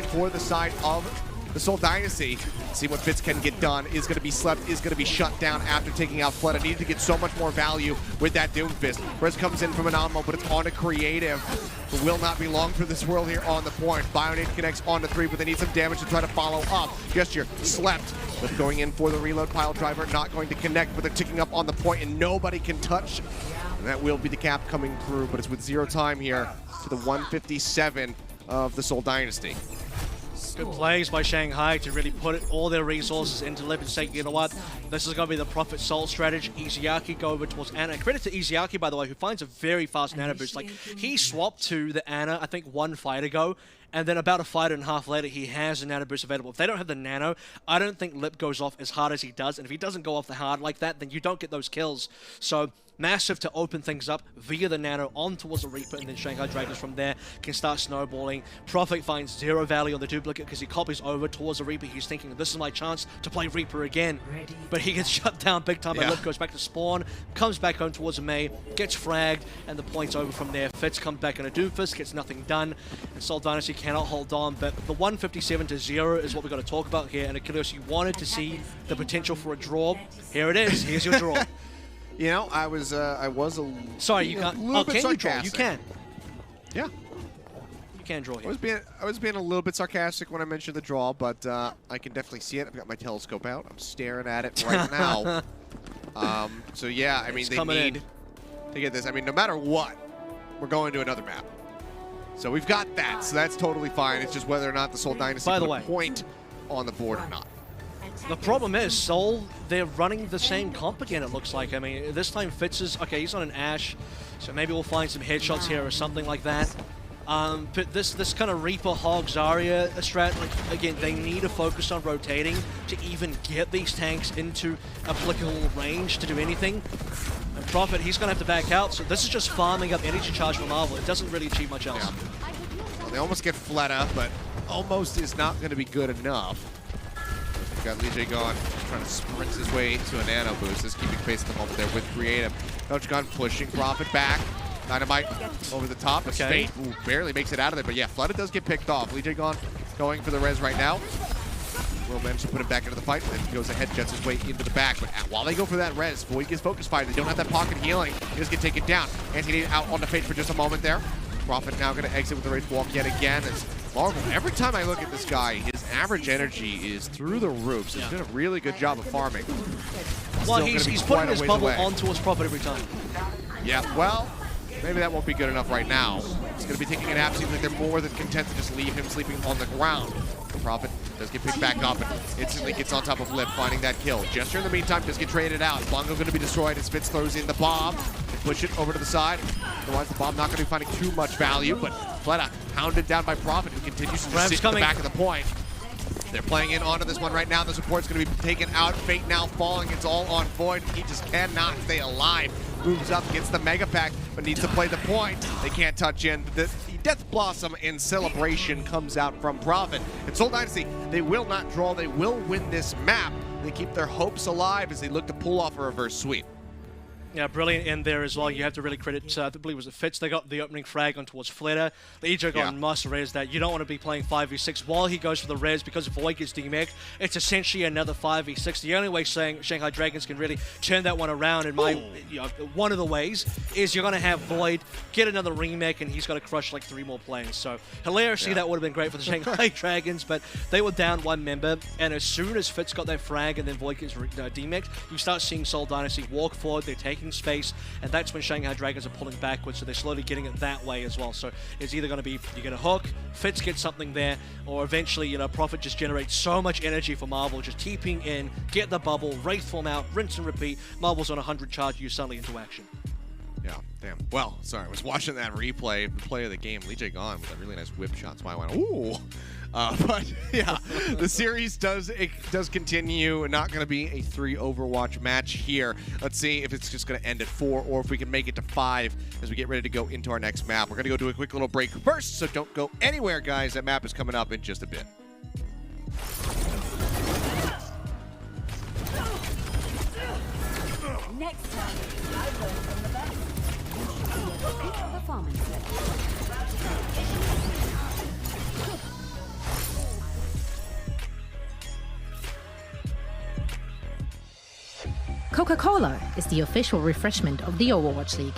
for the side of the Seoul Dynasty. See what Fitz can get done. Is going to be slept, is going to be shut down after taking out Fleta. Needed to get so much more value with that Doomfist. Res comes in from an Anmo, but it's on a creative. It will not be long for this world here on the point. Bionade connects onto 3, but they need some damage to try to follow up. Gesture slept, but going in for the reload. Pile driver not going to connect, but they're ticking up on the point, and nobody can touch. And that will be the cap coming through, but it's with 0 time here to the 157 of the Seoul Dynasty. Good plays by Shanghai to really put all their resources into Lip and say, you know what, this is going to be the Prophet Soul strategy. Izayaki go over towards Ana. Credit to Izayaki, by the way, who finds a very fast Nano boost. Like, he swapped to the Ana, I think, 1 fight ago, and then about a fight and a half later, he has a Nano boost available. If they don't have the Nano, I don't think Lip goes off as hard as he does, and if he doesn't go off the hard like that, then you don't get those kills. So, massive to open things up via the Nano on towards the Reaper, and then Shanghai Dragons from there can start snowballing. Prophet finds 0 value on the duplicate because he copies over towards the Reaper. He's thinking, this is my chance to play Reaper again. But he gets shut down big time. Lip goes back to spawn, comes back home towards a May, gets fragged, and the point's over from there. Fitz comes back in a Doomfist, gets nothing done, and Seoul Dynasty cannot hold on. But the 157 to 0 is what we've got to talk about here. And Achilles, you wanted to see the potential for a draw. Here it is. Here's your draw. You know, I was a sorry, you can't. Oh, can you draw? You can. Yeah, you can draw here. I was being a little bit sarcastic when I mentioned the draw, but I can definitely see it. I've got my telescope out. I'm staring at it right now. So yeah, I mean, they need to get this. I mean, no matter what, we're going to another map. So we've got that. So that's totally fine. It's just whether or not the Seoul Dynasty put a point on the board or not. The problem is, Seoul, they're running the same comp again, it looks like. I mean, this time Fitz is, okay, he's on an Ashe, so maybe we'll find some headshots here or something like that. But this kind of Reaper Hog Zarya strat, like, again, they need to focus on rotating to even get these tanks into applicable range to do anything. And Prophet, he's going to have to back out, so this is just farming up energy charge for Marvel. It doesn't really achieve much else. Yeah. Well, they almost get Fleta, but almost is not going to be good enough. We've got Lijiang gone, trying to sprint his way to a Nano boost. Is keeping pace at the moment there with Creative. Coach Gun pushing Prophet back. Dynamite over the top. Okay. Fate barely makes it out of there, but yeah, Fleta does get picked off. Lijiang gone going for the res right now. Will manage to put him back into the fight, and then he goes ahead, jets his way into the back. But while they go for that res, Void gets focus fire. They don't have that pocket healing. He does get taken down. Anthony out on the Fate for just a moment there. Prophet now going to exit with the Wraith Walk yet again. It's Marvel. Every time I look at this guy, his average energy is through the roof. So he's doing a really good job of farming. Well, he's putting his bubble onto his Prophet every time. Yeah, well, maybe that won't be good enough right now. He's going to be taking a nap. Seems like they're more than content to just leave him sleeping on the ground. The Prophet does get picked back up and instantly gets on top of Lip, finding that kill. Gesture in the meantime does get traded out. Bongo going to be destroyed as Fitz throws in the bomb. They push it over to the side. Otherwise, the bomb not going to be finding too much value, but Fleta hounded down by Prophet, who continues to sit at the back of the point. They're playing in onto this one right now. The support's going to be taken out. Fate now falling. It's all on Void. He just cannot stay alive. Moves up, gets the Mega Pack, but needs to play the point. They can't touch in. The Death Blossom in celebration comes out from Prophet. And Seoul Dynasty, they will not draw. They will win this map. They keep their hopes alive as they look to pull off a reverse sweep. Yeah, brilliant in there as well. You have to really credit, I believe it was Fitz. They got the opening frag on towards Fleta. Lijiang must res that. You don't want to be playing 5v6 while he goes for the res because Void gets demech. It's essentially another 5v6. The only way Shanghai Dragons can really turn that one around, in my one of the ways, is you're going to have Void get another remake and he's got to crush like 3 more players. So hilariously, that would have been great for the Shanghai Dragons, but they were down 1 member. And as soon as Fitz got that frag and then Void gets demech, you start seeing Seoul Dynasty walk forward. They're taking space, and that's when Shanghai Dragons are pulling backwards, so they're slowly getting it that way as well. So it's either going to be you get a hook, Fitz gets something there, or eventually, Prophet just generates so much energy for Marvel, just TPing in, get the bubble, Wraith form out, rinse and repeat. Marvel's on 100 charge, you suddenly into action. Yeah, damn. Well, sorry, I was watching that replay, the play of the game. Lijiang gone with a really nice whip shot, so I went, ooh. But yeah, the series does continue. Not going to be a 3 Overwatch match here. Let's see if it's just going to end at 4 or if we can make it to 5 as we get ready to go into our next map. We're going to go do a quick little break first, so don't go anywhere, guys. That map is coming up in just a bit. Next time, I learn from the best. You should see a peak performance Coca-Cola is the official refreshment of the Overwatch League.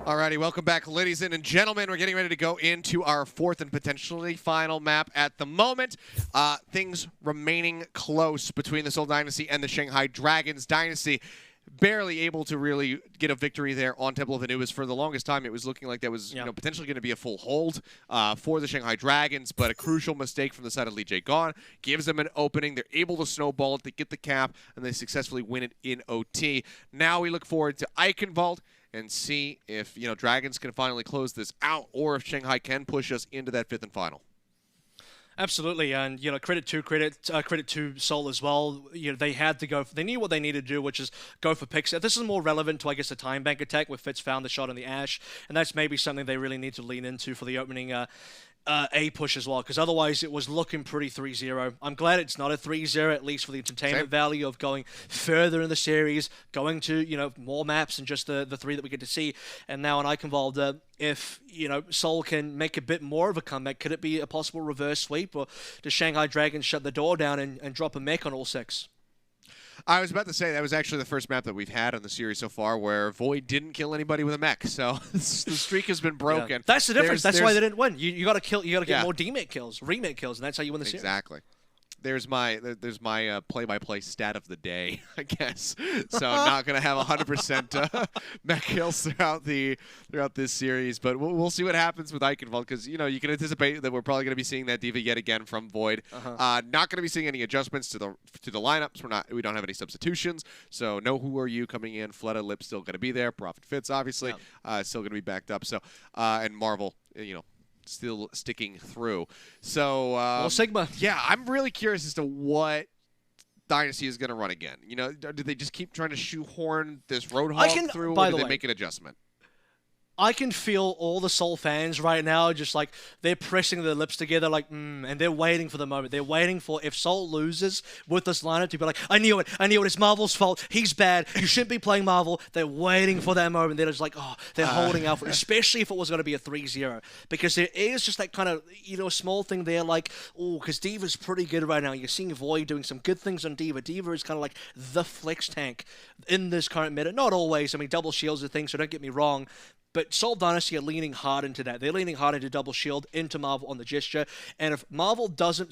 Alrighty, welcome back, ladies and gentlemen. We're getting ready to go into our 4th and potentially final map at the moment. Things remaining close between the Seoul Dynasty and the Shanghai Dragons Dynasty. Barely able to really get a victory there on Temple of Anubis. For the longest time, it was looking like that was potentially going to be a full hold for the Shanghai Dragons, but a crucial mistake from the side of Lijiang gone gives them an opening. They're able to snowball it, they get the cap, and they successfully win it in OT. Now we look forward to Eichenwalde and see if Dragons can finally close this out, or if Shanghai can push us into that 5th and final. Absolutely, and credit to Seoul as well. They had to go. They knew what they needed to do, which is go for picks. This is more relevant to, I guess, the time bank attack where Fitz found the shot on the Ash, and that's maybe something they really need to lean into for the opening A push as well, because otherwise it was looking pretty 3-0. I'm glad it's not a 3-0, at least for the entertainment value of going further in the series, going to more maps than just the 3 that we get to see. And now on Eichenwalde, if Seoul can make a bit more of a comeback, could it be a possible reverse sweep, or does Shanghai Dragons shut the door down and drop a mech on all 6? I was about to say that was actually the first map that we've had on the series so far where Void didn't kill anybody with a mech, so the streak has been broken. Yeah. That's the difference. That's why they didn't win. You got to kill. You got to get more demech kills, remake kills, and that's how you win the series. Exactly. There's my play-by-play stat of the day, I guess. So I'm not gonna have 100% mech kills throughout this series, but we'll see what happens with Eichenwalde, because you can anticipate that we're probably gonna be seeing that diva yet again from Void. Not gonna be seeing any adjustments to the lineups. We don't have any substitutions, so no who are you coming in. Fleta Lip still gonna be there. Prophet Fitz obviously still gonna be backed up. So and Marvel, still sticking through. So well, Sigma. Yeah, I'm really curious as to what Dynasty is going to run again. Do they just keep trying to shoehorn this Roadhog through, or do they make an adjustment? I can feel all the Seoul fans right now just like they're pressing their lips together like, and they're waiting for the moment. They're waiting for if Seoul loses with this lineup to be like, I knew it, it's Marvel's fault, he's bad, you shouldn't be playing Marvel. They're waiting for that moment. They're just like, oh, they're holding out for it, especially if it was going to be a 3-0. Because there is just that kind of, small thing there like, oh, because D.Va's pretty good right now. You're seeing Void doing some good things on D.Va. D.Va is kind of like the flex tank in this current meta. Not always. I mean, double shields are things, so don't get me wrong. But Seoul Dynasty are leaning hard into that. They're leaning hard into double shield, into Marvel on the gesture. And if Marvel doesn't,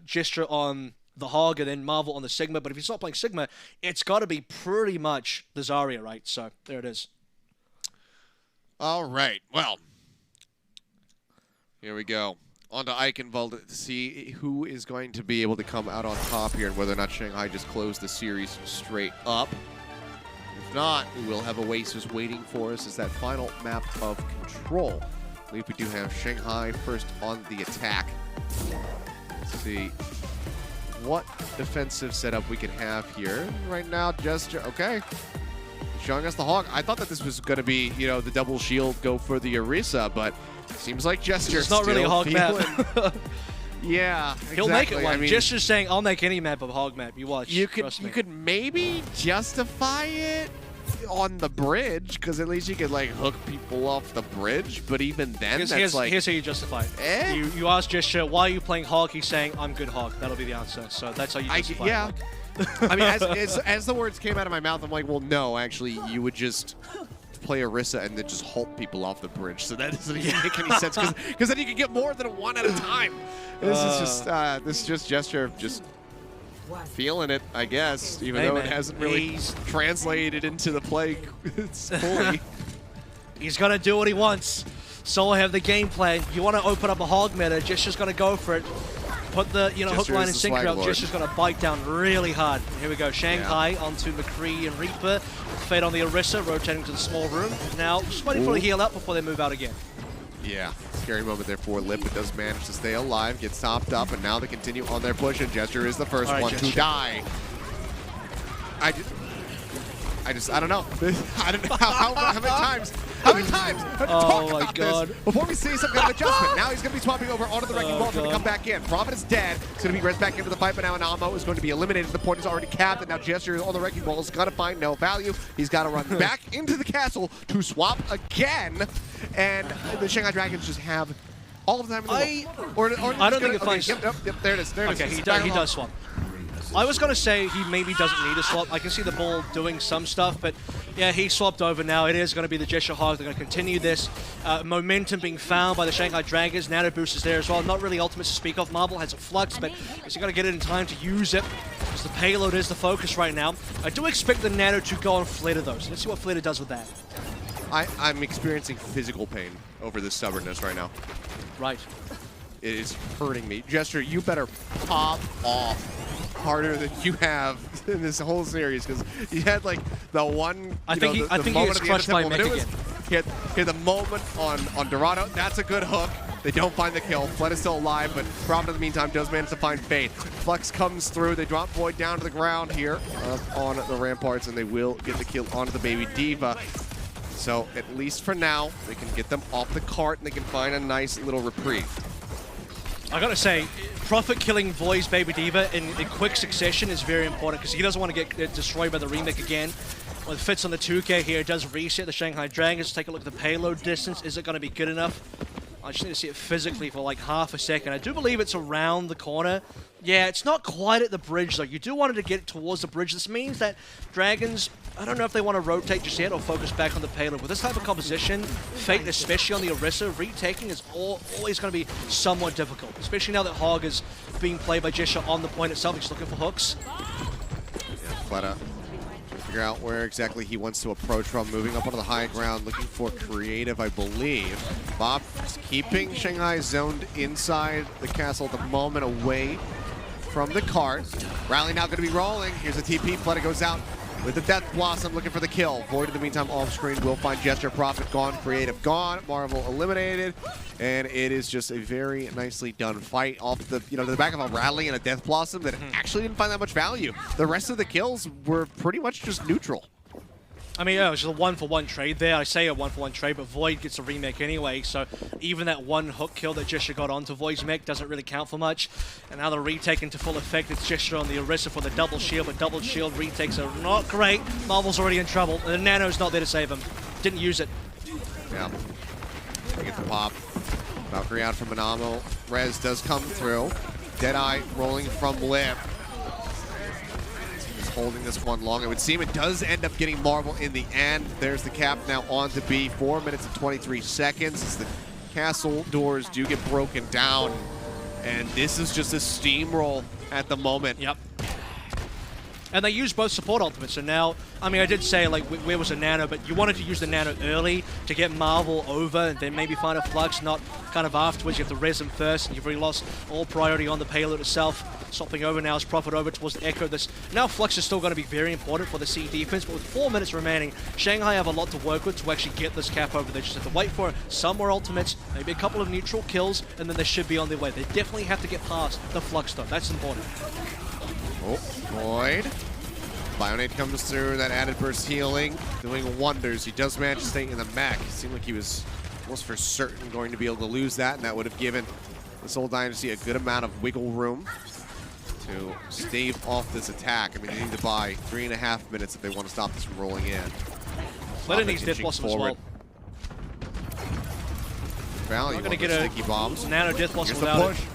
gesture on the Hog and then Marvel on the Sigma. But if he's not playing Sigma, it's got to be pretty much the Zarya, right? So there it is. All right. Well, here we go. On to Eichenwalde to see who is going to be able to come out on top here and whether or not Shanghai just closed the series straight up. If not, we will have Oasis waiting for us as that final map of control. I believe we do have Shanghai first on the attack. Let's see what defensive setup we can have here. Right now, Gesture, okay. Showing us the Hog. I thought that this was going to be, the double shield go for the Orisa, but seems like Gesture it's not really a Hog map. Yeah, exactly. He'll make it one. I mean, Gesture's saying, I'll make any map of Hog map. You watch. You could maybe justify it on the bridge, because at least you could hook people off the bridge. But even then, here's how you justify it. You ask Gesture, why are you playing Hog? He's saying, I'm good Hog. That'll be the answer. So that's how you justify it. I mean, as the words came out of my mouth, I'm like, well, no, actually, you would just play Orisa and then just halt people off the bridge. So that doesn't even make any sense, because then you can get more than one at a time. This is just Gesture just feeling it, I guess, even though it hasn't really translated into the play fully. He's gonna do what he wants. Seoul have the game plan. You want to open up a Hog meta, Gesture's gonna go for it. Put the hook, line, and sinker out. Gesture's going to bite down really hard. Here we go. Shanghai onto McCree and Reaper. Fade on the Orisa, rotating to the small room. Now, just waiting for a heal up before they move out again. Yeah, scary moment there for Lip, but does manage to stay alive, gets topped up, and now they continue on their push, and Gesture is the first one to die. I don't know. I don't know how many times have to talk about this before we see some kind of adjustment. Now he's going to be swapping over onto the Wrecking Ball, going to come back in. Prophet is dead. He's going to be res back into the fight, but now Anamo is going to be eliminated. The point is already capped, and now Gesture on the Wrecking Ball is going to find no value. He's got to run back into the castle to swap again, and the Shanghai Dragons just have all of the time in the world. I don't think it finds... Yep, there it is. Okay, he does swap. I was going to say he maybe doesn't need a swap. I can see the ball doing some stuff, but yeah, he swapped over now. It is going to be the Gesture Hog. They're going to continue this. Momentum being found by the Shanghai Dragons. Nano Boost is there as well. Not really ultimates to speak of. Marvel has a flux, but he's got to get it in time to use it, because the payload is the focus right now. I do expect the Nano to go on Flitter, though, so let's see what Flitter does with that. I'm experiencing physical pain over this stubbornness right now. Right. It is hurting me. Gesture, you better pop off harder than you have in this whole series, because you had the one. I think he gets crushed by Mech again. He had the moment on Dorado. That's a good hook. They don't find the kill. Fled is still alive, but Prophet in the meantime does manage to find Fade. Flux comes through. They drop Void down to the ground here on the ramparts, and they will get the kill onto the baby D.Va. So at least for now, they can get them off the cart, and they can find a nice little reprieve. I gotta say, Prophet killing Void's baby D.Va in quick succession is very important, because he doesn't want to get destroyed by the remake again. When it fits on the 2K here, it does reset the Shanghai Dragons. Take a look at the payload distance. Is it going to be good enough? I just need to see it physically for half a second. I do believe it's around the corner. Yeah, it's not quite at the bridge, though. You do want it to get towards the bridge. This means that Dragons, I don't know if they want to rotate just yet or focus back on the payload. With this type of composition, Fate, especially on the Orisa, retaking is always going to be somewhat difficult, especially now that Hog is being played by Gesture on the point itself. He's looking for hooks. Yeah, Fleta. Figure out where exactly he wants to approach from, moving up onto the high ground, looking for creative, I believe. Bob is keeping Shanghai zoned inside the castle at the moment, away from the cart. Rally now going to be rolling. Here's a TP. Fleta goes out with the Death Blossom, looking for the kill. Void in the meantime off screen will find Gesture. Prophet gone, creative gone, Marvel eliminated, and it is just a very nicely done fight off the the back of a Rally and a Death Blossom that actually didn't find that much value. The rest of the kills were pretty much just neutral. I mean, it was just a 1-for-1 trade there. I say a 1-for-1 trade, but Void gets a remake anyway, so even that one hook kill that Gesture got onto Void's mech doesn't really count for much. And now the retake into full effect. It's Gesture on the Orisa for the double shield, but double shield retakes are not great. Marvel's already in trouble, and the Nano's not there to save him. Didn't use it. Yeah. They get the pop. Valkyrie out from Manamo. Rez does come through. Deadeye rolling from Lip. He's holding this one long. It would seem it does end up getting Marvel in the end. There's the cap now on to B. 4 minutes and 23 seconds as the castle doors do get broken down. And this is just a steamroll at the moment. Yep. And they use both support ultimates, so now, I mean, I did say, like, where was a Nano, but you wanted to use the Nano early to get Marvel over and then maybe find a Flux, not kind of afterwards. You have to res him first, and you've already lost all priority on the payload itself. Swapping over now is Profit over towards the Echo. This now Flux is still going to be very important for the C defense, but with 4 minutes remaining, Shanghai have a lot to work with to actually get this cap over. They just have to wait for some more ultimates, maybe a couple of neutral kills, and then they should be on their way. They definitely have to get past the Flux, though. That's important. Oh, Void. Bionade comes through, that added burst healing, doing wonders. He does manage to stay in the mech. It seemed like he was almost for certain going to be able to lose that, and that would have given the Seoul Dynasty a good amount of wiggle room to stave off this attack. I mean, they need to buy 3.5 minutes if they want to stop this from rolling in. But needs Death Blossom as well. Valiant going to get a sticky bombs. Nano Death Blossom Here's the without push. it.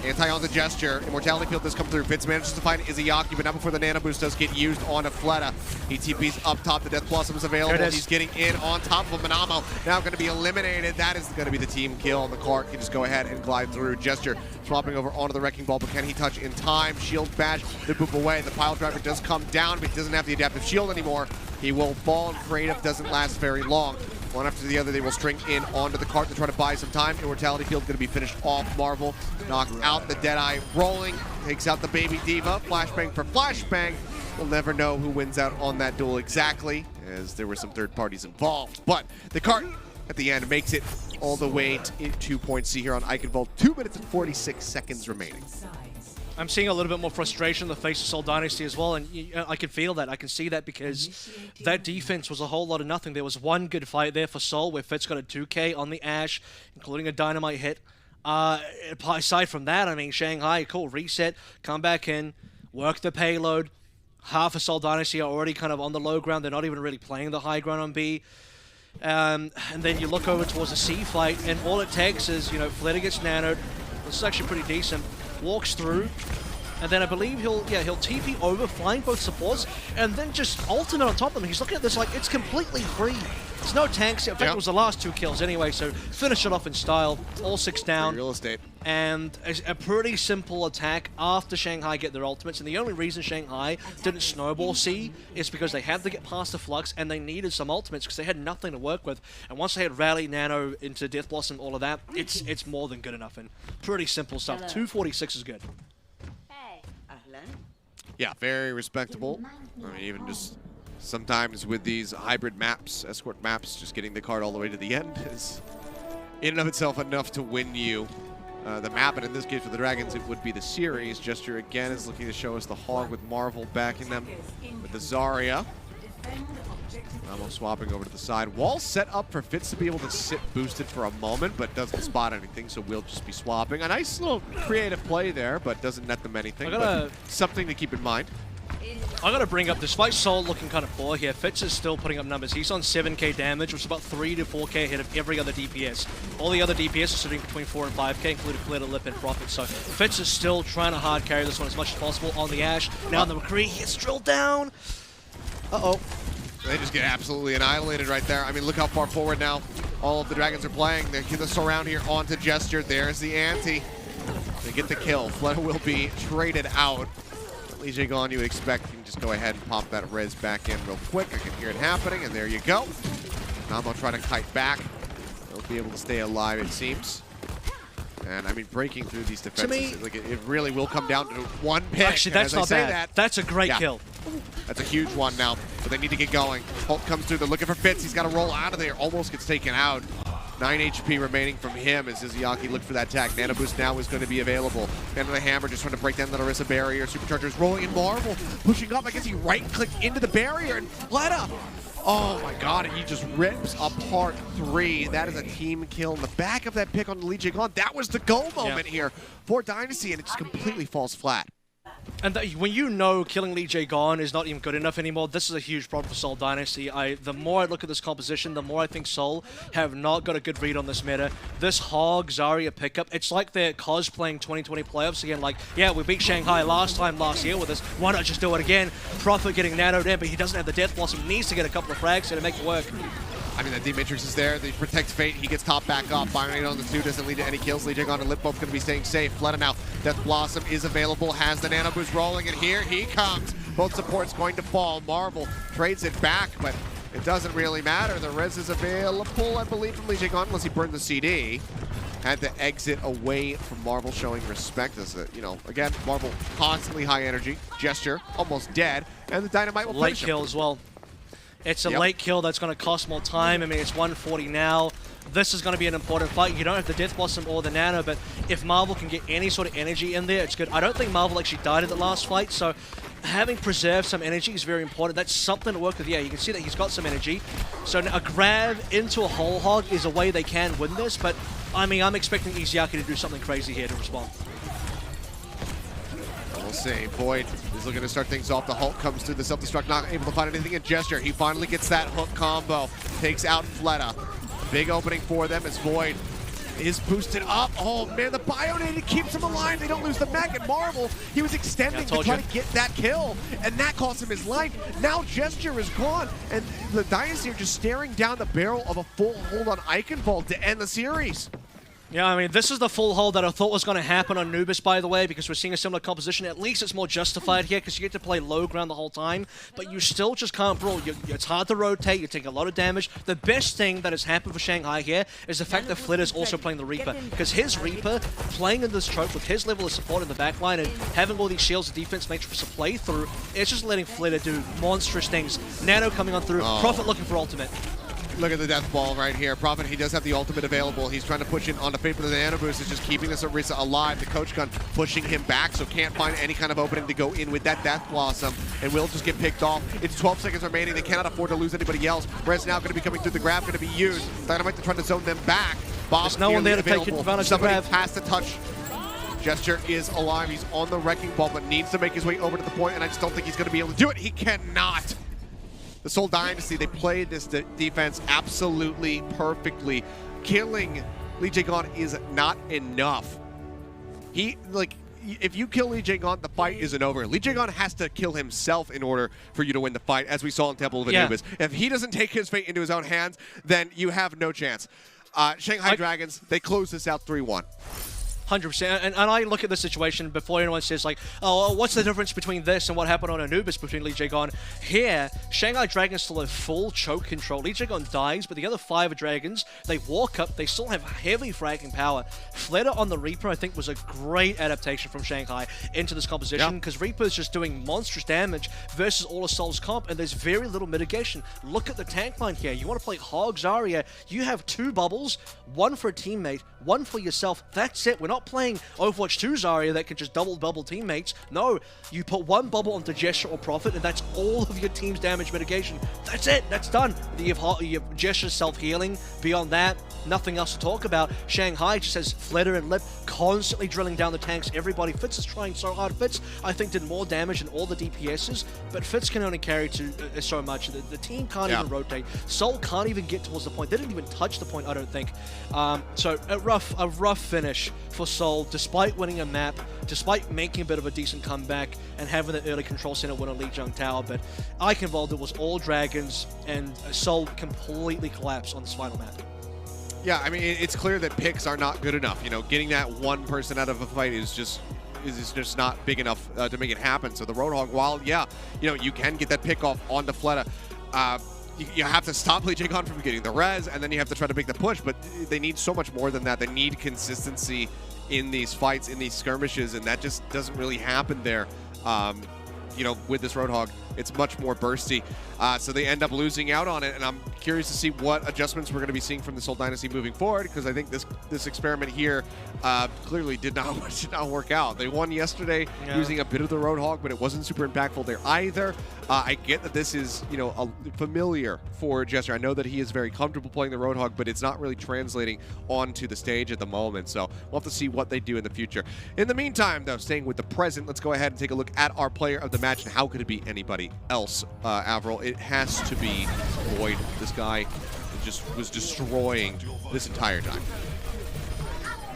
Anti on the Gesture. Immortality Field does come through. Fitz manages to find Izayaki, but not before the Nano Boost does get used on a Fleta. ETP's up top. The Death Blossom is available. He's getting in on top of Manamo. Now going to be eliminated. That is going to be the team kill. The cart can just go ahead and glide through. Gesture swapping over onto the Wrecking Ball, but can he touch in time? Shield bash. They boop away. The Pile Driver does come down, but he doesn't have the Adaptive Shield anymore. He will fall, and Creative doesn't last very long. One after the other, they will string in onto the cart to try to buy some time. Immortality Field going to be finished off. Marvel knocked out the Deadeye, rolling, takes out the Baby Diva. Flashbang for Flashbang. We'll never know who wins out on that duel exactly, as there were some third parties involved. But the cart at the end makes it all the way to 2 points. See here on Eichenwalde, 2 minutes and 46 seconds remaining. I'm seeing a little bit more frustration in the face of Seoul Dynasty as well, and I can feel that. I can see that because that defense was a whole lot of nothing. There was one good fight there for Seoul where Fitz got a 2K on the Ashe, including a dynamite hit. Aside from that, I mean, Shanghai, cool, reset, come back in, work the payload. Half of Seoul Dynasty are already kind of on the low ground. They're not even really playing the high ground on B. And then you look over towards the C fight, and all it takes is, Fleta gets nanoed. This is actually pretty decent. Walks through, and then I believe he'll TP over, flying both supports, and then just ultimate on top of them. He's looking at this like it's completely free. There's no tanks. In fact, it was the last 2 kills anyway, so finish it off in style. All 6 down. Free real estate. And a pretty simple attack after Shanghai get their ultimates. And the only reason Shanghai didn't snowball C is because they had to get past the Flux and they needed some ultimates because they had nothing to work with. And once they had Rally, Nano into Death Blossom, all of that, it's more than good enough. And pretty simple stuff. 246 is good. Hey. Yeah, very respectable. I mean, even just sometimes with these hybrid maps, escort maps, just getting the card all the way to the end is in and of itself enough to win you the map. And in this case for the Dragons, it would be the series. Gesture again is looking to show us the Hog with Marvel backing them with the Zarya. Almost swapping over to the side. Wall set up for Fitz to be able to sit boosted for a moment, but doesn't spot anything, so we'll just be swapping. A nice little creative play there, but doesn't net them anything. But something to keep in mind. I gotta bring up, despite Seoul looking kind of poor here, Fitz is still putting up numbers. He's on 7k damage, which is about 3 to 4k ahead of every other DPS. All the other DPS are sitting between 4 and 5k, including Fleta, Lip, and Profit. So Fitz is still trying to hard carry this one as much as possible on the Ashe. Now on the McCree, he gets drilled down. Uh-oh. They just get absolutely annihilated right there. I mean, look how far forward now all of the Dragons are playing. They get the surround here onto Gesture. There's the ante. They get the kill. Fleta will be traded out. Lijiang, you would expect, you can just go ahead and pop that res back in real quick. I can hear it happening, and there you go. Namo trying to kite back. They'll be able to stay alive, it seems. And I mean, breaking through these defenses, like it really will come down to one pick. Actually, that's not bad. That's a great kill. That's a huge one now, but they need to get going. Hulk comes through. They're looking for Fitz. He's got to roll out of there. Almost gets taken out. 9 HP remaining from him as Izayaki looked for that tag. Nano Boost now is going to be available. Man of the Hammer just trying to break down the Orisa barrier. Supercharger's rolling in Marvel. Pushing up. I guess he right-clicked into the barrier. And Fleta Oh my god, and he just rips apart 3. That is a team kill in the back of that pick on Lijiang. That was the goal moment here for Dynasty, and it just completely falls flat. And when you know killing Lijiang is not even good enough anymore, this is a huge problem for Seoul Dynasty. The more I look at this composition, the more I think Seoul have not got a good read on this meta. This Hog Zarya pickup, it's like they're cosplaying 2020 playoffs again. Like, yeah, we beat Shanghai last year with this. Why not just do it again? Prophet getting nanoed in, but he doesn't have the Death Blossom. He needs to get a couple of frags here to make it work. I mean, the D-Matrix is there. They protect Fate. He gets top back up. Firing on the 2 doesn't lead to any kills. Lijiang and Lip both going to be staying safe. Fleta now. Death Blossom is available. Has the Nano Boost rolling, and here he comes. Both supports going to fall. Marvel trades it back, but it doesn't really matter. The res is available, I believe, from Lijiang unless he burned the CD. Had to exit away from Marvel, showing respect. As you know, again, Marvel constantly high energy. Gesture almost dead, and the Dynamite will late finish kill him. as well. It's a late kill that's going to cost more time. I mean, it's 140 now. This is going to be an important fight. You don't have the Death Blossom or the Nano, but if Marvel can get any sort of energy in there, it's good. I don't think Marvel actually died at the last fight, so having preserved some energy is very important. That's something to work with. Yeah, you can see that he's got some energy. So a grab into a whole hog is a way they can win this, but I mean, I'm expecting Izayaki to do something crazy here to respond. We'll see. Void is looking to start things off. The Hulk comes through the self-destruct, not able to find anything in Gesture. He finally gets that hook combo. Takes out Fleta. Big opening for them as Void is boosted up. Oh man, the Bionade keeps him alive. They don't lose the mech. And Marvel, he was extending to try to get that kill, and that cost him his life. Now Gesture is gone, and the Dynasty are just staring down the barrel of a full hold on Eichenwalde to end the series. Yeah, I mean, this is the full hold that I thought was going to happen on Anubis, by the way, because we're seeing a similar composition. At least it's more justified here, because you get to play low ground the whole time, but you still just can't brawl. It's hard to rotate, you take a lot of damage. The best thing that has happened for Shanghai here is the fact that Flit is also playing the Reaper, because his Reaper, playing in this trope with his level of support in the backline and having all these shields and defense matrix to play through, it's just letting Flitter do monstrous things. Nano coming on through, Prophet looking for ultimate. Look at the death ball right here. Prophet, he does have the ultimate available. He's trying to push in on the Fate, but the Anubis is just keeping this Orisa alive. The coach gun pushing him back, so can't find any kind of opening to go in with that Death Blossom, and will just get picked off. It's 12 seconds remaining. They cannot afford to lose anybody else. Res now going to be coming through the grab, going to be used. Dynamite to try to zone them back. There's no one there to take advantage of the grab. Has to touch. Gesture is alive. He's on the wrecking ball, but needs to make his way over to the point, and I just don't think he's going to be able to do it. He cannot. The Seoul Dynasty, they played this defense absolutely perfectly. Killing Lijiang is not enough. If you kill Lijiang, the fight isn't over. Lijiang has to kill himself in order for you to win the fight, as we saw in Temple of Anubis. If he doesn't take his fate into his own hands, then you have no chance. Shanghai Dragons, they close this out 3-1. 100%. And I look at the situation before anyone says, like, oh, what's the difference between this and what happened on Anubis between Lijiang? Here, Shanghai Dragons still have full choke control. Lijiang dies, but the other 5 Dragons, they walk up, they still have heavy fragging power. Fleta on the Reaper, I think, was a great adaptation from Shanghai into this composition, because Reaper is just doing monstrous damage versus all of Seoul's comp, and there's very little mitigation. Look at the tank line here. You want to play Hog Zarya, you have 2 bubbles, 1 for a teammate, 1 for yourself. That's it. We're not playing Overwatch 2 Zarya that can just double bubble teammates. No, you put 1 bubble onto Gesture or Prophet, and that's all of your team's damage mitigation. That's it. That's done. You have Gesture self-healing. Beyond that, nothing else to talk about. Shanghai just has Flitter and Lip constantly drilling down the tanks. Everybody. Fitz is trying so hard. Fitz, I think, did more damage than all the DPSs, but Fitz can only carry so much. The team can't even rotate. Seoul can't even get towards the point. They didn't even touch the point, I don't think. So a rough finish for Seoul, despite winning a map, despite making a bit of a decent comeback and having the early control center win on Lijiang Tower. But Eichenwalde was all Dragons, and Seoul completely collapsed on this final map. Yeah, I mean, it's clear that picks are not good enough. You know, getting that one person out of a fight is just not big enough to make it happen. So the Roadhog, while, you can get that pick off onto Fleta, you have to stop Lijiang from getting the res, and then you have to try to make the push, but they need so much more than that. They need consistency in these fights, in these skirmishes, and that just doesn't really happen there. you know, with this Roadhog, it's much more bursty. So they end up losing out on it, and I'm curious to see what adjustments we're going to be seeing from the Seoul Dynasty moving forward, because I think this experiment here clearly did not work out. They won yesterday using a bit of the Roadhog, but it wasn't super impactful there either. I get that this is, you know, familiar for Jester. I know that he is very comfortable playing the Roadhog, but it's not really translating onto the stage at the moment. So we'll have to see what they do in the future. In the meantime, though, staying with the present, let's go ahead and take a look at our player of the match. And how could it be anybody else, Avril? It has to be Void. This guy just was destroying this entire time.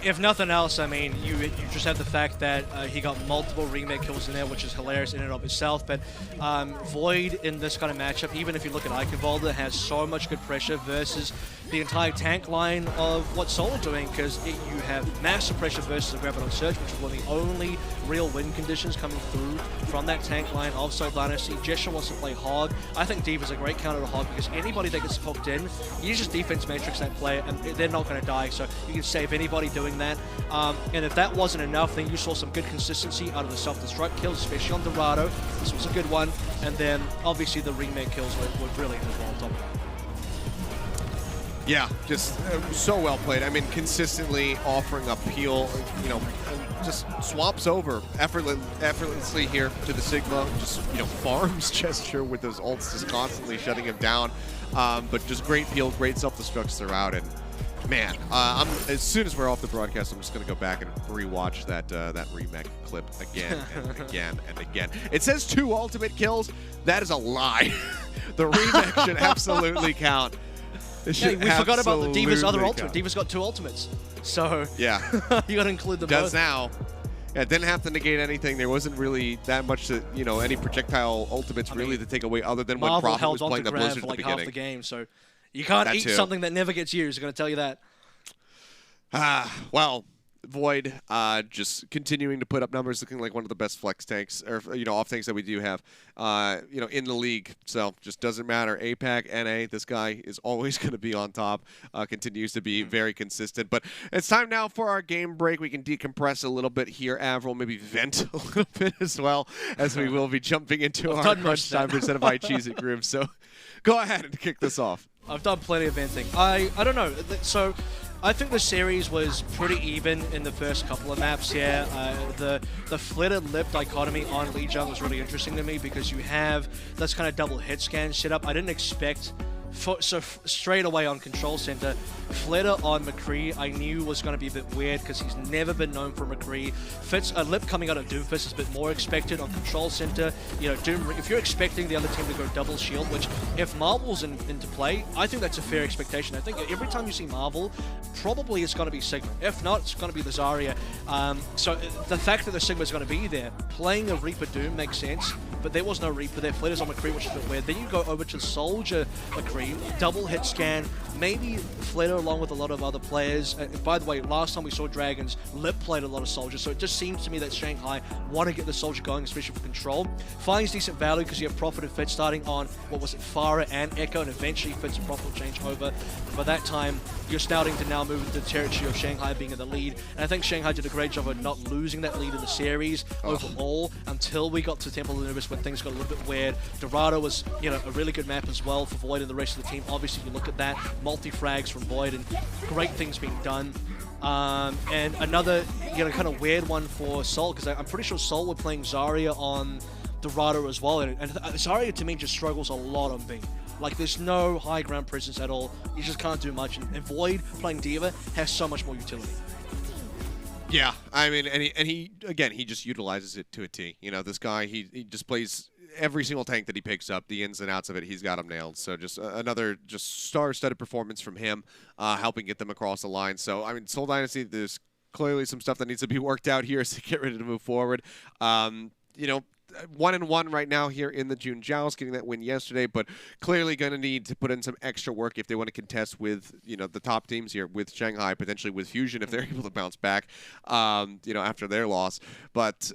If nothing else, I mean, you just have the fact that he got multiple remake kills in there, which is hilarious in and of itself. But Void in this kind of matchup, even if you look at Eichenwalde, has so much good pressure versus the entire tank line of what Seoul are doing, because you have massive pressure versus a Graviton Surge, which is one of the only real win conditions coming through from that tank line of Seoul Dynasty. Gesture wants to play Hog. I think Diva's a great counter to Hog, because anybody that gets hooked in, you just defense matrix that player and they're not going to die. So you can save anybody doing that. And if that wasn't enough, then you saw some good consistency out of the self-destruct kills, especially on Dorado. This was a good one. And then obviously the remake kills were brilliant as well on top of that. Yeah, just so well played. I mean, consistently offering a peel, you know, just swaps over effortlessly here to the Sigma. Just, you know, farms Gesture with those ults, just constantly shutting him down. But just great peel, great self-destructs throughout. And man, as soon as we're off the broadcast, I'm just going to go back and rewatch that remake clip again and again and again. It says 2 ultimate kills. That is a lie. The remake should absolutely count. Yeah, we forgot about the Diva's other ultimate. count. Diva's got 2 ultimates. So yeah, you got to include them does both. now. Yeah, it didn't have to negate anything. There wasn't really that much that, you know, any projectile ultimates really to take away, other than when Marvel Prophet was held on playing to the Grab Blizzard for at like the half beginning. the game, so you can't That eat too. something that never gets used. I'm going to tell you that. Well, Void just continuing to put up numbers, looking like one of the best flex tanks, or, you know, off tanks that we do have, you know, in the league. So just doesn't matter. APAC, NA, this guy is always going to be on top. Continues to be very consistent. But it's time now for our game break. We can decompress a little bit here, Avril, maybe vent a little bit as well, as we will be jumping into our crunch time percent of Cheez-It group. So go ahead and kick this off. I've done plenty of venting. I don't know. So I think the series was pretty even in the first couple of maps here. The flitted lip dichotomy on Lijiang was really interesting to me, because you have this kind of double hit scan set up. I didn't expect... So straight away on Control Center, Flitter on McCree I knew was going to be a bit weird, because he's never been known for McCree. A lip coming out of Doomfist is a bit more expected on Control Center. You know, if you're expecting the other team to go double shield, which if Marvel's into play, I think that's a fair expectation. I think every time you see Marvel, probably it's going to be Sigma. If not, it's going to be the Zarya. So the fact that the Sigma is going to be there, playing a Reaper Doom makes sense, but there was no Reaper there. Flitter's on McCree, which is a bit weird. Then you go over to Soldier McCree, double hit scan, maybe Flitter along with a lot of other players. By the way, last time we saw Dragons, Lip played a lot of Soldier, so it just seems to me that Shanghai want to get the Soldier going, especially for control. Finds decent value because you have Prophet and Fit starting on, what was it, Farah and Echo, and eventually Fit's and Prophet will change over. By that time, you're starting to now move into the territory of Shanghai being in the lead, and I think Shanghai did a great job of not losing that lead in the series overall until we got to Temple of Anubis, when things got a little bit weird. Dorado was, you know, a really good map as well for Void and the rest of the team. Obviously, you look at that, multi-frags from Void and great things being done. And another, you know, kind of weird one for Seoul, because I'm pretty sure Seoul were playing Zarya on Dorado as well, and Zarya to me just struggles a lot on B. Like, there's no high ground presence at all. You just can't do much, and Void playing Diva has so much more utility. Yeah, I mean, and he again, he just utilizes it to a T. You know, this guy, he just plays every single tank that he picks up, the ins and outs of it, he's got them nailed. So just another just star-studded performance from him, helping get them across the line. So, I mean, Seoul Dynasty, there's clearly some stuff that needs to be worked out here to get ready to move forward. You know, 1-1 right now here in the June Joust, getting that win yesterday, but clearly going to need to put in some extra work if they want to contest with, you know, the top teams here, with Shanghai, potentially with Fusion if they're able to bounce back, you know, after their loss. But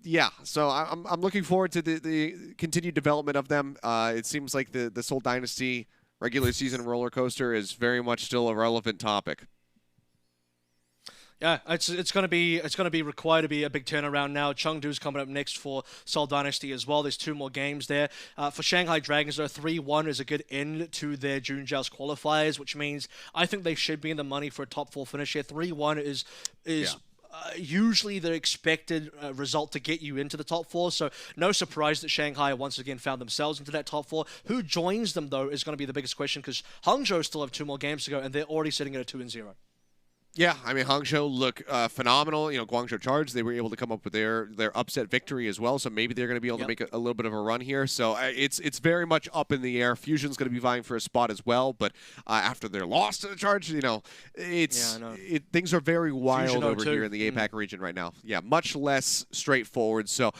yeah, so I'm looking forward to the continued development of them. It seems like the Seoul Dynasty regular season roller coaster is very much still a relevant topic. Yeah, it's gonna be required to be a big turnaround now. Chengdu's coming up next for Seoul Dynasty as well. There's 2 more games there. For Shanghai Dragons, though, 3-1 is a good end to their June Joust qualifiers, which means I think they should be in the money for a top 4 finish here. 3-1 is usually the expected result to get you into the top 4, so no surprise that Shanghai once again found themselves into that top 4. Who joins them, though, is going to be the biggest question, because Hangzhou still have 2 more games to go, and they're already sitting at a 2-0. Yeah, I mean, Hangzhou look phenomenal. You know, Guangzhou Charge, they were able to come up with their upset victory as well, so maybe they're going to be able to make a little bit of a run here. So it's very much up in the air. Fusion's going to be vying for a spot as well, but after their loss to the Charge, you know, things are very wild over here in the APAC region right now. Yeah, much less straightforward. So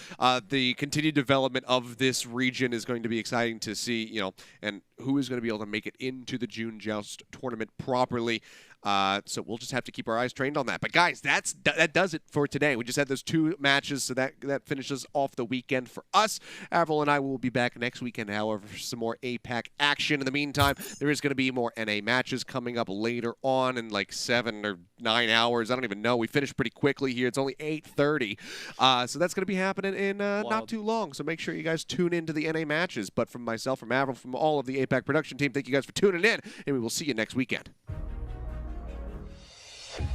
the continued development of this region is going to be exciting to see, you know, and who is going to be able to make it into the June Joust tournament properly. So we'll just have to keep our eyes trained on that. But guys, that does it for today. We just had those 2 matches, so that finishes off the weekend for us. Avril and I will be back next weekend, however, for some more APAC action. In the meantime, there is going to be more NA matches coming up later on in like 7 or 9 hours. I don't even know. We finished pretty quickly here. It's only 8:30. So that's going to be happening in not too long. So make sure you guys tune into the NA matches. But from myself, from Avril, from all of the APAC production team, thank you guys for tuning in, and we will see you next weekend.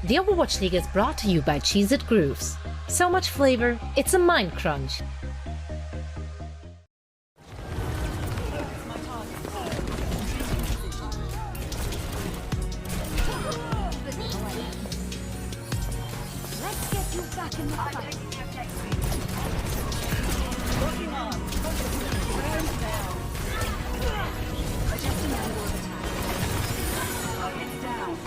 The Overwatch League is brought to you by Cheez-It Grooves. So much flavor, it's a mind crunch. Let's get you back in the fight. Looking on. Hands down. Adjusting angle of attack. Target's down.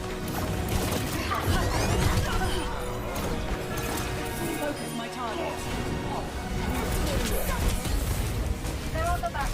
Focus my target. They're on the back.